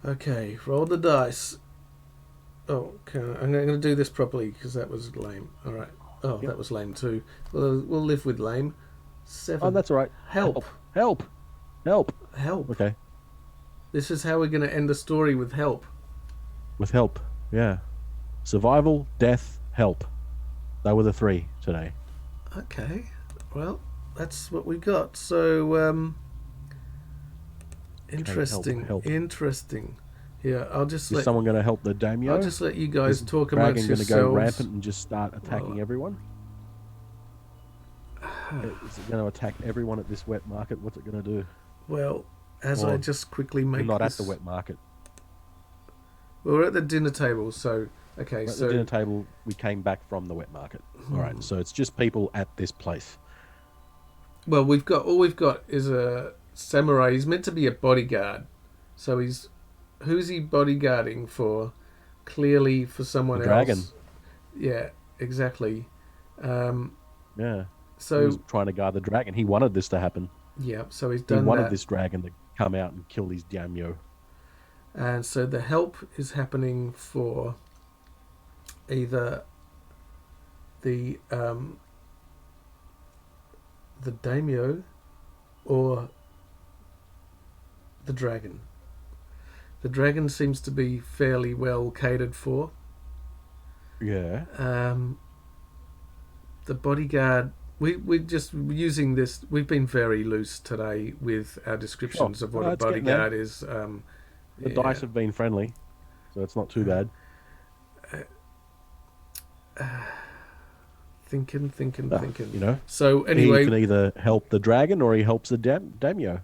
Okay, roll the dice. Oh, okay. I'm going to do this properly because that was lame. All right. Oh, that was lame too. Well, we'll live with lame. 7. Oh, that's all right. Help. Okay. This is how we're going to end the story, with help. With help, yeah. Survival, death, help. They were the 3 today. Okay. Well, that's what we got. So, interesting. Help. Interesting. Yeah, I'll just Is someone going to help the daimyo? I'll just let you guys talk amongst yourselves. Is the dragon going to go rampant and just start attacking everyone? Is it going to attack everyone at this wet market? What's it going to do? Well, I just quickly make we're not at the wet market. Well, we're at the dinner table, so... Okay, at the dinner table, we came back from the wet market. All right, so it's just people at this place. Well, all we've got is a samurai. He's meant to be a bodyguard. So who's he bodyguarding for? Clearly for someone else. Dragon. Yeah, exactly. Yeah. So he was trying to guard the dragon. He wanted this to happen. Yeah, so he's done that. He wanted this dragon to come out and kill these daimyo. And so the help is happening for either the daimyo or the dragon. The dragon seems to be fairly well catered for. Yeah. The bodyguard, we're just using this. We've been very loose today with our descriptions of what a bodyguard is. The dice have been friendly, so it's not too bad. Thinking. You know. So anyway, he can either help the dragon or he helps the daimyo.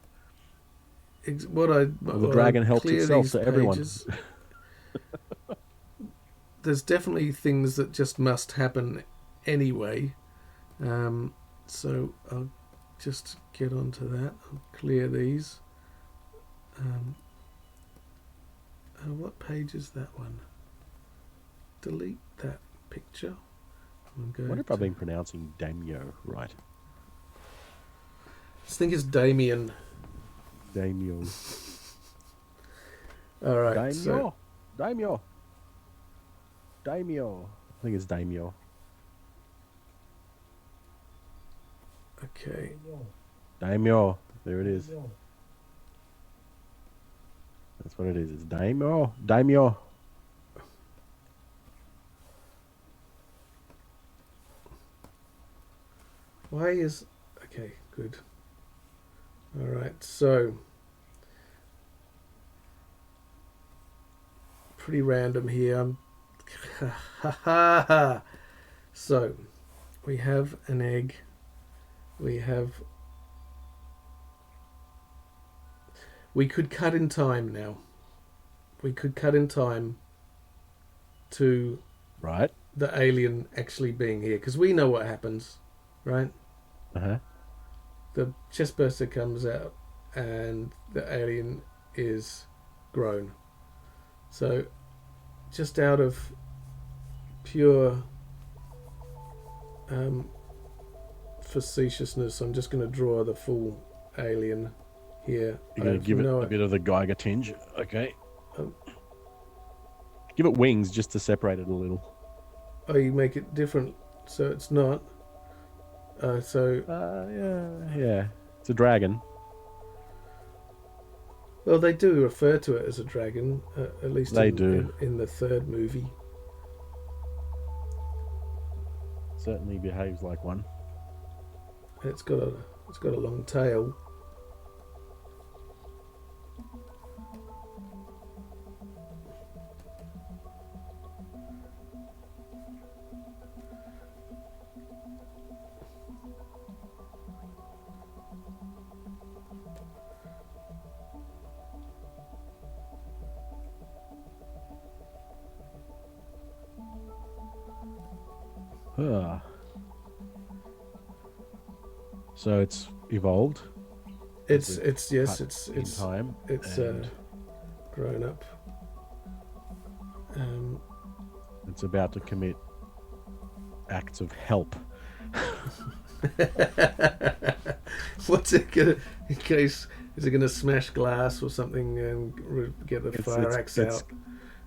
The dragon helps itself to everyone. There's definitely things that just must happen anyway. So I'll just get onto that. I'll clear these. What page is that one? Delete that picture. I wonder if I've been pronouncing Damio right. I think it's Damien. Damio. All right. Daimyo. Daimyo. Daimyo. I think it's Daimyo. Okay. Daimyo. There it is. That's what it is. It's Daimyo. Daimyo. Why is... Okay, good. All right, so... Pretty random here. So, we have an egg. We have... We could cut in time now. We could cut in time to... Right. The alien actually being here. Because we know what happens, right? Uh-huh. The chestburster comes out and the alien is grown. So, just out of pure facetiousness, I'm just going to draw the full alien here. You're going to give it a bit of the Geiger tinge. Okay. Give it wings just to separate it a little. Oh, you make it different so it's not. Yeah. It's a dragon. Well, they do refer to it as a dragon, at least they do in the third movie. Certainly behaves like one. It's got a long tail. So it's evolved. It's time. It's grown up. It's about to commit acts of help. What's it gonna? In case is it gonna smash glass or something and get the fire axe out?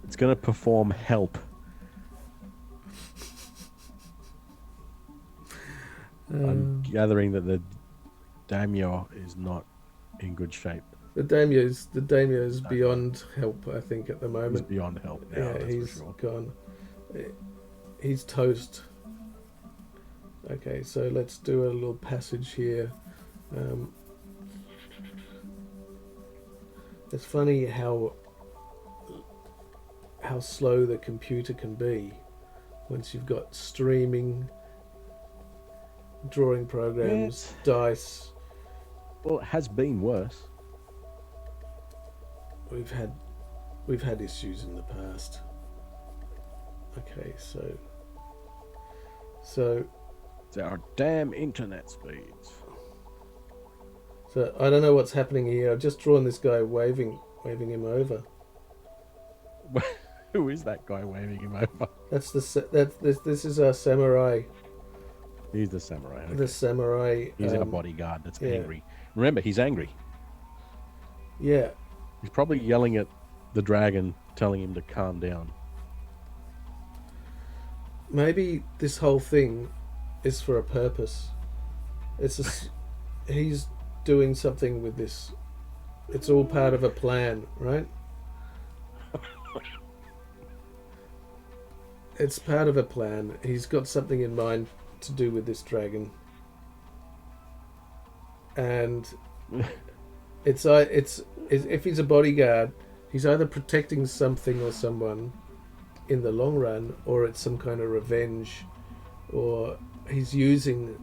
It's gonna perform help. I'm gathering that the Daimyo is not in good shape. The Daimyo's beyond help, I think, at the moment. He's beyond help now. Yeah, he's for sure. gone. He's toast. Okay, so let's do a little passage here. It's funny how slow the computer can be once you've got streaming, drawing programs, dice. Well, it has been worse. We've had issues in the past. Okay, so it's our damn internet speeds. So I don't know what's happening here. I've just drawn this guy waving him over. Who is that guy waving him over? This is our samurai. He's the samurai. Okay. The samurai. He's in a bodyguard that's angry. Remember, he's angry. Yeah. He's probably yelling at the dragon, telling him to calm down. Maybe this whole thing is for a purpose. He's doing something with this. It's all part of a plan, right? It's part of a plan. He's got something in mind to do with this dragon, and it's if he's a bodyguard, he's either protecting something or someone in the long run, or it's some kind of revenge, or he's using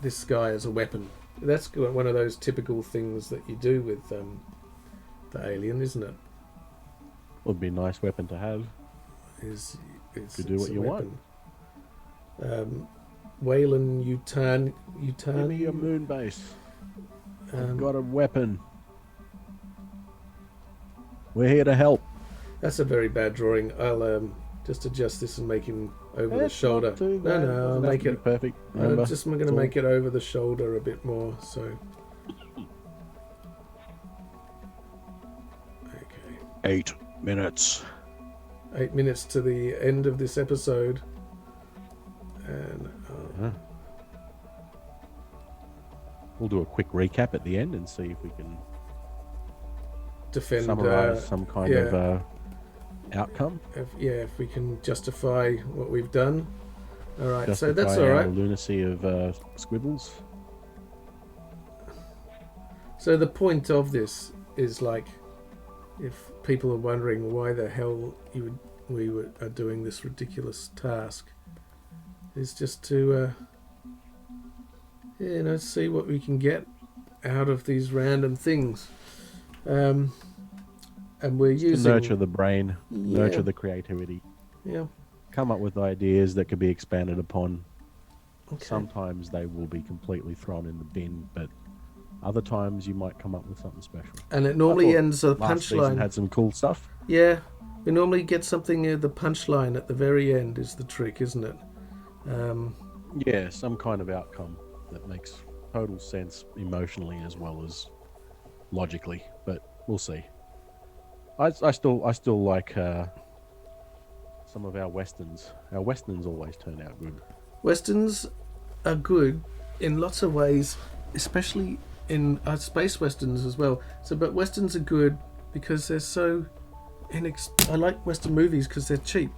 this guy as a weapon. That's one of those typical things that you do with the alien, isn't it? Would be a nice weapon to have. To do what you want. Wayland Yutani. Give me a moon base. I've got a weapon. We're here to help. That's a very bad drawing. I'll just adjust this and make him over the shoulder. No, I'll make it perfect. I'm going to make it over the shoulder a bit more. So, okay. 8 minutes. 8 minutes to the end of this episode, and we'll do a quick recap at the end and see if we can summarize some kind of outcome. If we can justify what we've done. All right, justify so that's all right. The lunacy of Squibbles. So the point of this is, like, if people are wondering why the hell we are doing this ridiculous task, is just to see what we can get out of these random things. And we're using to nurture the brain, nurture the creativity. Yeah. Come up with ideas that could be expanded upon. Okay. Sometimes they will be completely thrown in the bin, but other times you might come up with something special. And it normally ends a punchline. Had some cool stuff. Yeah, we normally get something near the punchline at the very end is the trick, isn't it? Yeah, some kind of outcome that makes total sense emotionally as well as logically, but we'll see. I still like some of our westerns. Our westerns always turn out good. Westerns are good in lots of ways, especially in space westerns as well. But westerns are good because they're so I like western movies because they're cheap.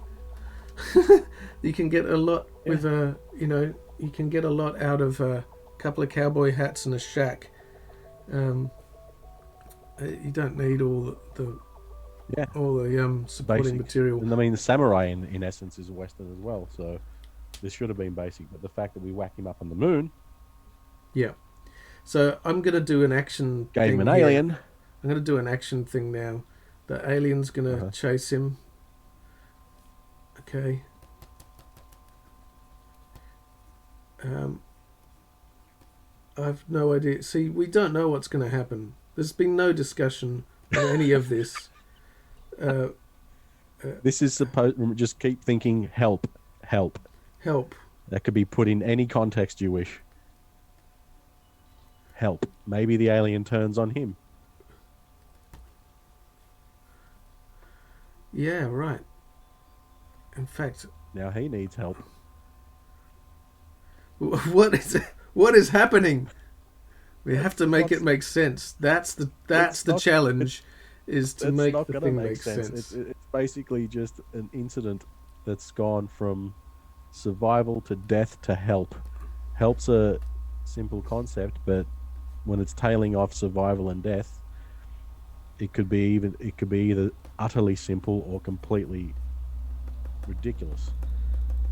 You can get a lot with you can get a lot out of a couple of cowboy hats and a shack. You don't need all the supporting material. And I mean, the samurai in essence is a western as well, so this should have been basic, but the fact that we whack him up on the moon. Yeah. So I'm going to do an action Gave thing him an alien. I'm going to do an action thing now. The alien's going to chase him. Okay. I've no idea. See, we don't know what's going to happen. There's been no discussion of any of this. This is supposed. Just keep thinking. Help. That could be put in any context you wish. Help. Maybe the alien turns on him. Yeah, right. In fact, now he needs help. What is happening? We have to make it make sense. That's the challenge, is to make the thing make sense. It's basically just an incident that's gone from survival to death to help. Help's a simple concept, but when it's tailing off survival and death, it could be either utterly simple or completely ridiculous.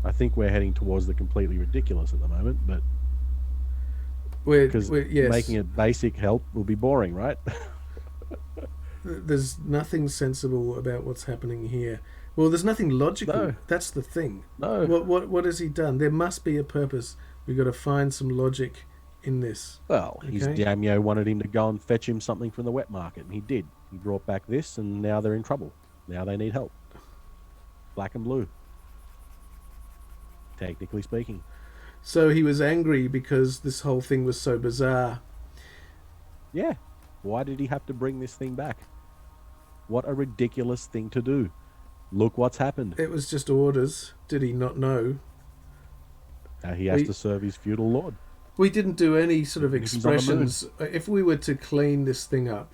I think we're heading towards the completely ridiculous at the moment, but because making it basic help will be boring, right? There's nothing sensible about what's happening here. Well, there's nothing logical. No. That's the thing. No. What has he done? There must be a purpose. We've got to find some logic in this. Well, his daimyo wanted him to go and fetch him something from the wet market, and he did. He brought back this, and now they're in trouble. Now they need help. Black and blue. Technically speaking. So he was angry because this whole thing was so bizarre. Yeah. Why did he have to bring this thing back? What a ridiculous thing to do. Look what's happened. It was just orders. Did he not know? Now he has to serve his feudal lord. We didn't do any sort of expressions. If we were to clean this thing up,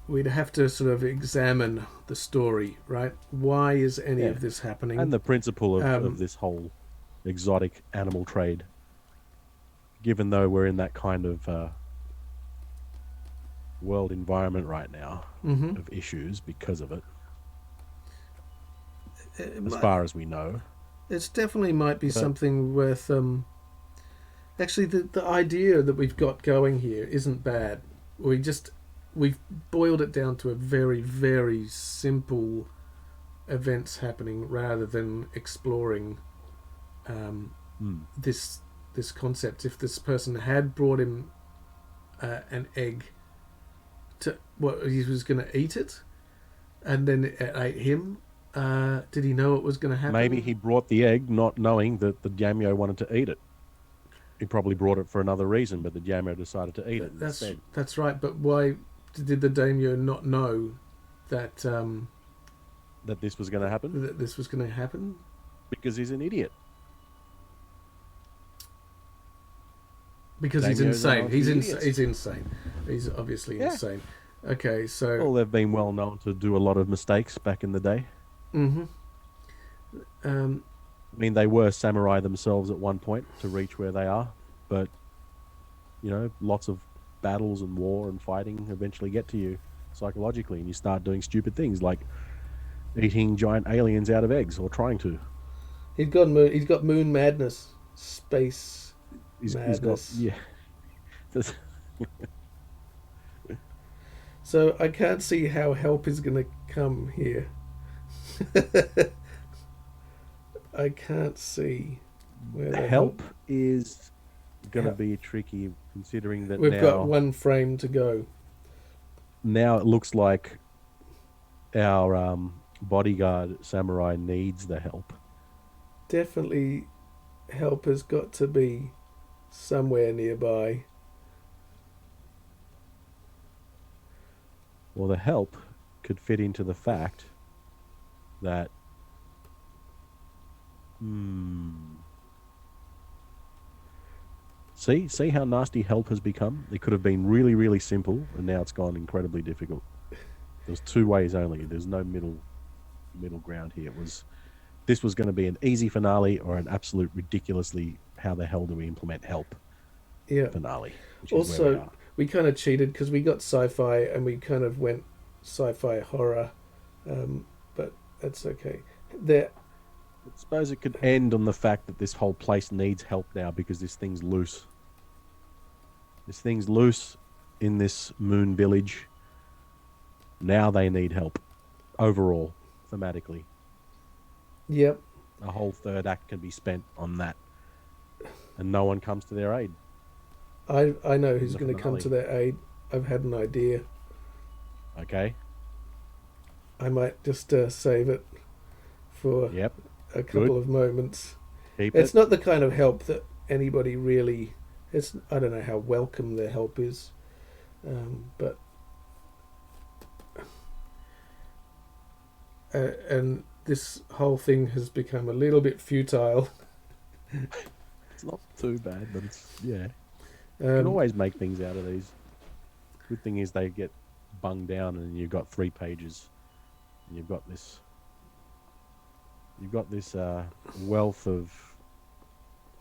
we'd have to sort of examine the story, right? Why is any of this happening? And the principle of this whole exotic animal trade. Given though we're in that kind of world environment right now of issues because of it. As far as we know. It definitely might be something worth... Actually, the idea that we've got going here isn't bad. We've boiled it down to a very, very simple events happening rather than exploring this concept. If this person had brought him an egg, he was going to eat it, and then it ate him. Did he know it was going to happen? Maybe he brought the egg not knowing that the daimyo wanted to eat it. He probably brought it for another reason, but the daimyo decided to eat it instead. That's right, but why did the daimyo not know that that this was going to happen? That this was going to happen? Because he's an idiot. Because he's insane. He's insane. He's obviously insane. Okay, so... Well, they've been well known to do a lot of mistakes back in the day. Mm-hmm. I mean, they were samurai themselves at one point to reach where they are, but, you know, lots of battles and war and fighting eventually get to you psychologically, and you start doing stupid things like eating giant aliens out of eggs, or trying to. He's got moon madness, space madness. He's got, So I can't see how help is going to come here. I can't see where the help is going to be tricky, considering that we've got one frame to go. Now it looks like our bodyguard samurai needs the help. Definitely, help has got to be somewhere nearby. Well, the help could fit into the fact that See how nasty help has become? It could have been really, really simple, and now it's gone incredibly difficult. There's two ways only. There's no middle ground here. This was going to be an easy finale or an absolute ridiculously how the hell do we implement help finale. Also, we kind of cheated because we got sci-fi and we kind of went sci-fi horror, but that's okay. I suppose it could end on the fact that this whole place needs help now because this thing's loose. This thing's loose in this moon village. Now they need help. Overall, thematically. Yep. A whole third act can be spent on that. And no one comes to their aid. I know who's going to come to their aid. I've had an idea. Okay. I might just save it for a couple of moments. It's not the kind of help that anybody really... I don't know how welcome their help is, but... and this whole thing has become a little bit futile. It's not too bad, but you can always make things out of these. Good thing is they get bunged down and you've got 3 pages. And you've got this wealth of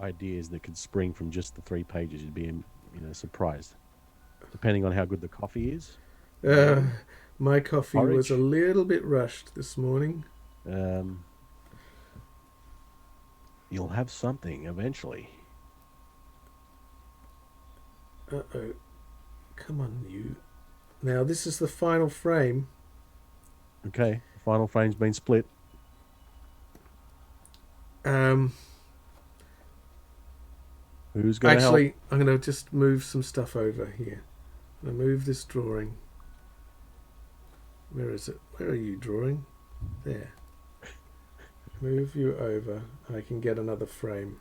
ideas that could spring from just the 3 pages. You'd be surprised, depending on how good the coffee is. My coffee was a little bit rushed this morning. You'll have something eventually. Uh-oh. Come on, you. Now, this is the final frame. Okay, the final frame's been split. Who's going to help? Actually, I'm going to just move some stuff over here. I'm going to move this drawing. Where is it? Where are you drawing? There. Move you over. I can get another frame.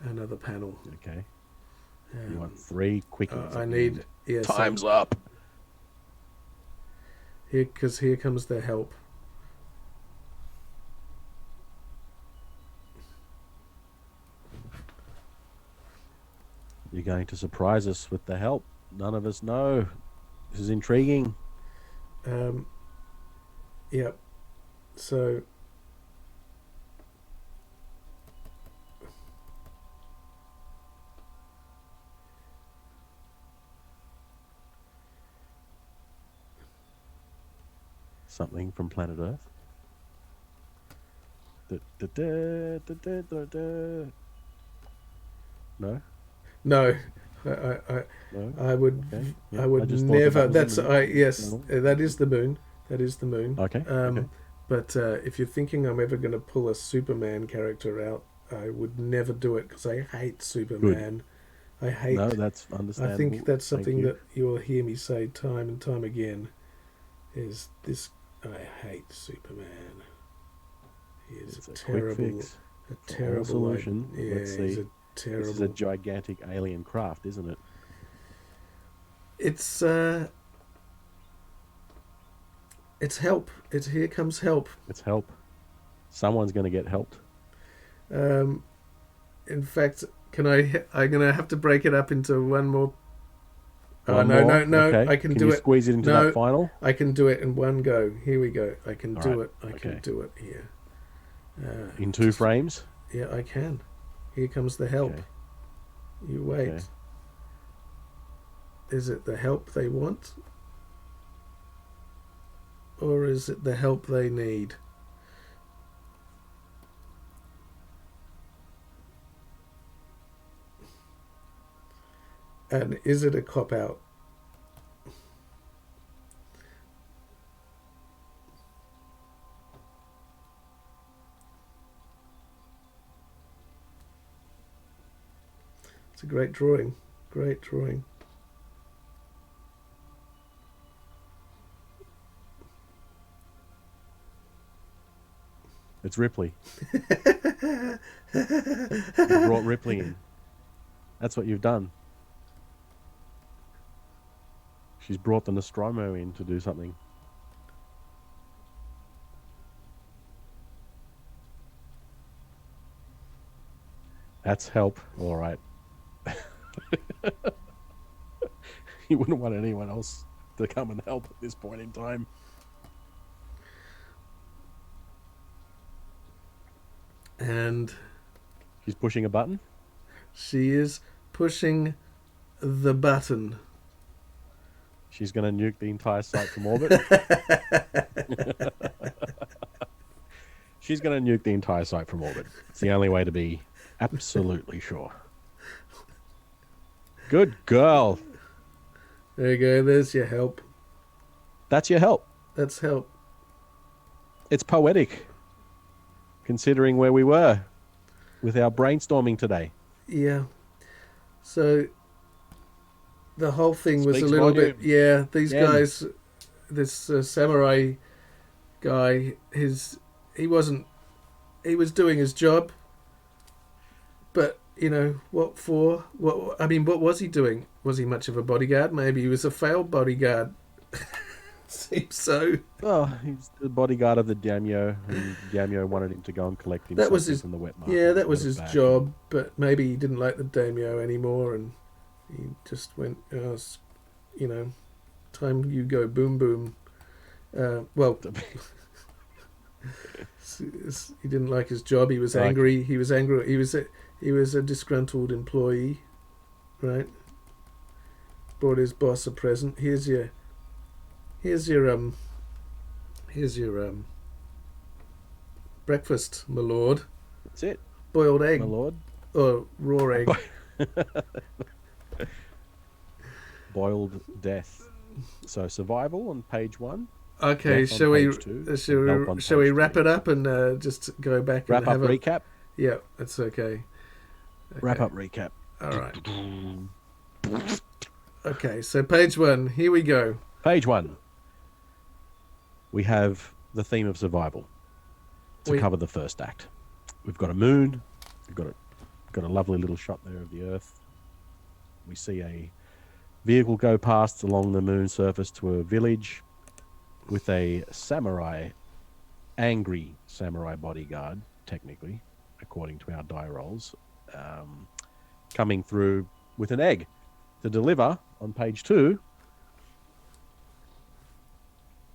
Another panel. Okay. You want 3 quickies. I need... Yes, Time's up. Because here comes the help. You're going to surprise us with the help. None of us know. This is intriguing. Yep. So... Something from planet Earth. No. No, I would. Okay. Yeah, I would never. Yes, that is the moon. That is the moon. Okay. But if you're thinking I'm ever going to pull a Superman character out, I would never do it because I hate Superman. Good. I hate. No, that's understandable. I think that's something that you'll hear me say time and time again. Is this? I hate Superman. It's a quick fix. A terrible solution. Yeah, Let's see. Terrible. This is a gigantic alien craft, isn't it? It's help. Here comes help. It's help. Someone's going to get helped. In fact, I'm going to have to break it up into one more. No. Okay. I can do you it. Squeeze it into that final. I can do it in one go. Here we go. I can do it. I can do it here. In 2 frames. Yeah, I can. Here comes the help. Okay. You wait. Okay. Is it the help they want? Or is it the help they need? And is it a cop-out? It's a great drawing. Great drawing. It's Ripley. You brought Ripley in. That's what you've done. She's brought the Nostromo in to do something. That's help. All right. You wouldn't want anyone else to come and help at this point in time. And she's pushing a button? She is pushing the button. She's going to nuke the entire site from orbit? She's going to nuke the entire site from orbit. It's the only way to be absolutely sure. Good girl. There you go. There's your help. That's your help. That's help. It's poetic, considering where we were with our brainstorming today. Yeah. So the whole thing was a little bit... Yeah, these guys... This samurai guy, he wasn't... He was doing his job, but, you know, what for? What was he doing? Was he much of a bodyguard? Maybe he was a failed bodyguard. Seems so. Oh, he's the bodyguard of the daimyo, and daimyo wanted him to go and collect himself from the wet market. Yeah, that was his job, but maybe he didn't like the daimyo anymore, and he just went, you know, time you go boom boom. Well, he didn't like his job. He was angry. He was angry. He was a disgruntled employee, right? Brought his boss a present. Here's your breakfast, my lord. That's it. Boiled egg, my lord. Or raw egg. Boiled death. So survival on page 1. Okay, shall we wrap it up and just go back and have a recap? Yeah, that's okay. Wrap up recap. All right. Okay, so page 1. Here we go. Page 1. We have the theme of survival to cover the first act. We've got a moon. We've got a lovely little shot there of the Earth. We see a vehicle go past along the moon surface to a village with a angry samurai bodyguard, technically, according to our die rolls, coming through with an egg to deliver on page 2.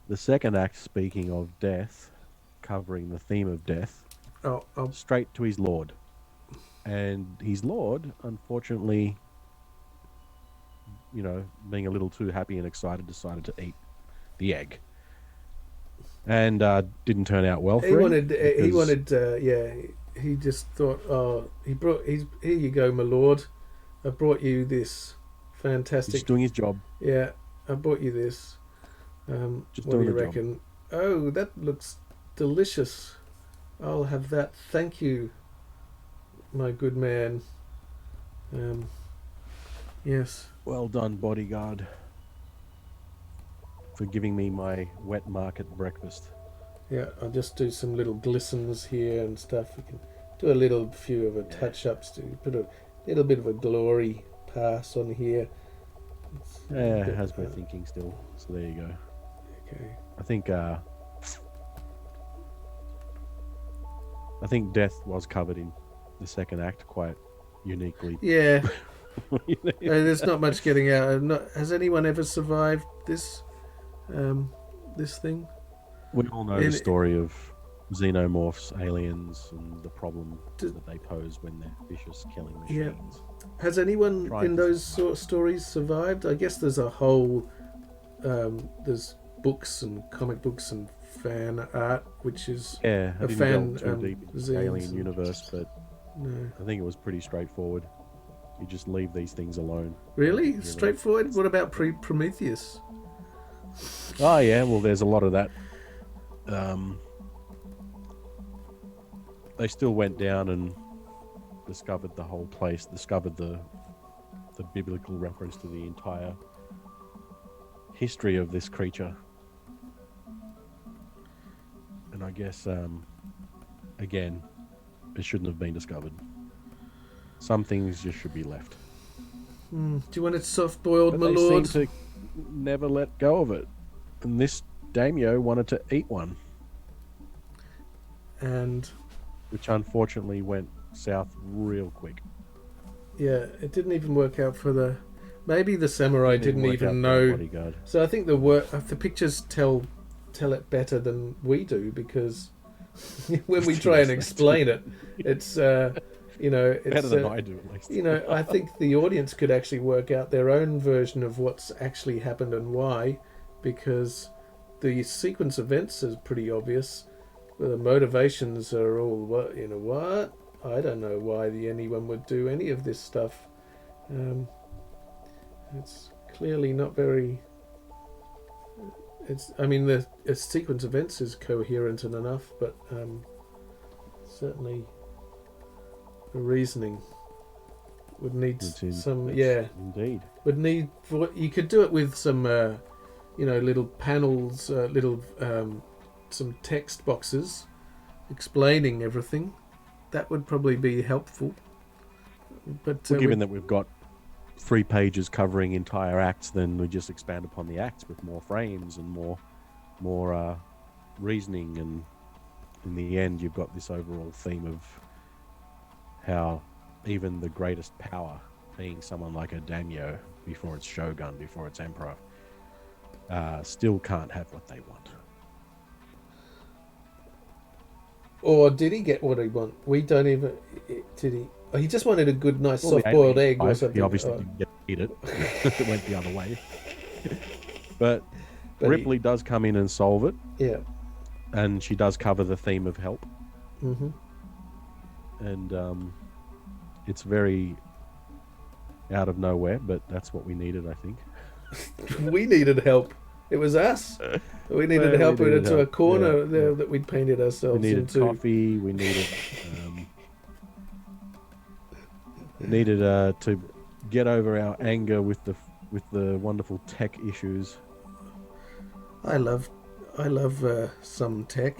The second act, speaking of death, covering the theme of death, straight to his lord. And his lord, unfortunately, you know, being a little too happy and excited, decided to eat the egg. And didn't turn out well for him. He just thought, here you go, my lord. I brought you this fantastic... He's doing his job. Yeah, I brought you this. What do you reckon? Job. Oh, that looks delicious. I'll have that. Thank you, my good man. Yes. Well done, bodyguard, for giving me my wet market breakfast. Yeah, I'll just do some little glistens here and stuff. We can do a little few of a touch-ups to put a little bit of a glory pass on here. Yeah, it has my thinking still. So there you go. Okay. I think death was covered in the second act quite uniquely. Yeah. There's not much getting out. Has anyone ever survived this thing? We all know the story of xenomorphs, aliens, and the problem that they pose when they're vicious killing machines. Yeah. Has anyone in those sort of stories survived? I guess there's a whole... there's books and comic books and fan art, which is a fan deep into the alien universe, but no. I think it was pretty straightforward. You just leave these things alone. Really? Straightforward? What about Prometheus? Oh yeah, well there's a lot of that. They still went down and discovered the whole place, discovered the biblical reference to the entire history of this creature. And I guess, again, it shouldn't have been discovered. Some things just should be left. Do you want it soft-boiled, my lord? They seem to never let go of it. And this daimyo wanted to eat one. And... which unfortunately went south real quick. Yeah, it didn't even work out for the... Maybe the samurai didn't even know. So I think the pictures tell it better than we do, because when we try and explain it, it's it's better than I do, at least. I think the audience could actually work out their own version of what's actually happened and why, because the sequence of events is pretty obvious. The motivations are all what I don't know why anyone would do any of this stuff. It's clearly not very... the sequence of events is coherent and enough, but certainly the reasoning would need indeed. Would need... You could do it with some little panels, some text boxes explaining everything. That would probably be helpful. But given that we've got 3 pages covering entire acts, then we just expand upon the acts with more frames and more reasoning, and in the end you've got this overall theme of how even the greatest power, being someone like a daimyo before it's shogun, before it's emperor, still can't have what they want. Or did he get what he wanted? We don't even... Did he... Oh, he just wanted a good, nice, soft-boiled egg or something. He obviously didn't get to eat it. It went the other way. But Ripley does come in and solve it. Yeah. And she does cover the theme of help. Mm-hmm. And it's very out of nowhere, but that's what we needed, I think. We needed help. It was us. We needed help into a corner there that we'd painted ourselves into. We needed into. coffee. We needed to get over our anger with the wonderful tech issues. I love some tech.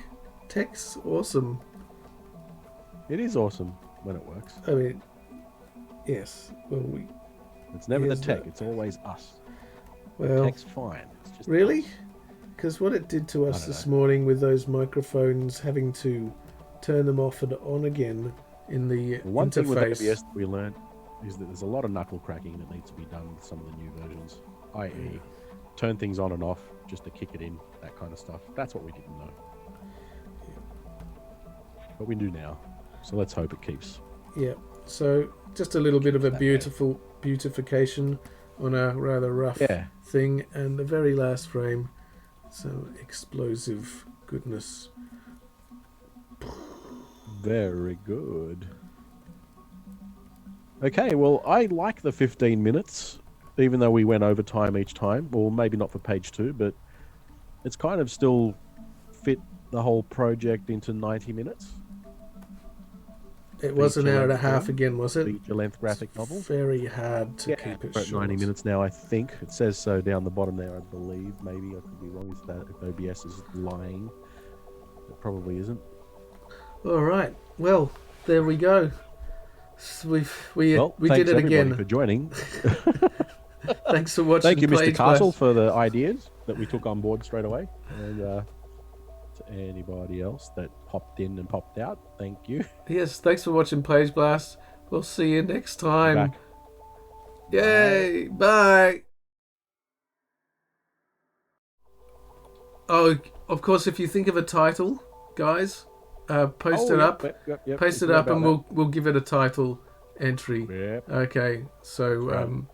Tech's awesome. It is awesome when it works. I mean, yes. Well, it's never the tech. It's always us. Well, tech's fine. It's just really, because what it did to us this morning with those microphones, having to turn them off and on again in the one interface. Thing with ABS that we learned is that there's a lot of knuckle cracking that needs to be done with some of the new versions, i.e. turn things on and off just to kick it in, that kind of stuff. That's what we didn't know. But we do now. So let's hope it keeps. Yeah. So just a little bit of a beautification on a rather rough thing, and the very last frame, some explosive goodness. Very good. Okay, well, I like the 15 minutes, even though we went over time each time. Well, maybe not for page 2, but it's kind of still fit the whole project into 90 minutes. It was an hour and a half again, was it? Feature-length graphic novel. Very hard to keep it short. 90 minutes now, I think. It says so down the bottom there, I believe. Maybe I could be wrong if OBS is lying. It probably isn't. All right. Well, there we go. We Thanks did it again. For joining. Thanks for watching. Thank you, Mr. Castle, for the ideas that we took on board straight away. And to anybody else that popped in and popped out, thank you. Yes, thanks for watching PageBlast. We'll see you next time. Yay! Bye. Oh, of course, if you think of a title, guys, post it up. Yep. Post it up, and we'll give it a title entry. Yep. Okay. So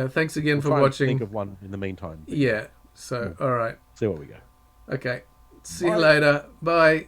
thanks again for try watching. And think of one in the meantime. Yeah. So all right. See where we go. Okay. See you later. Bye.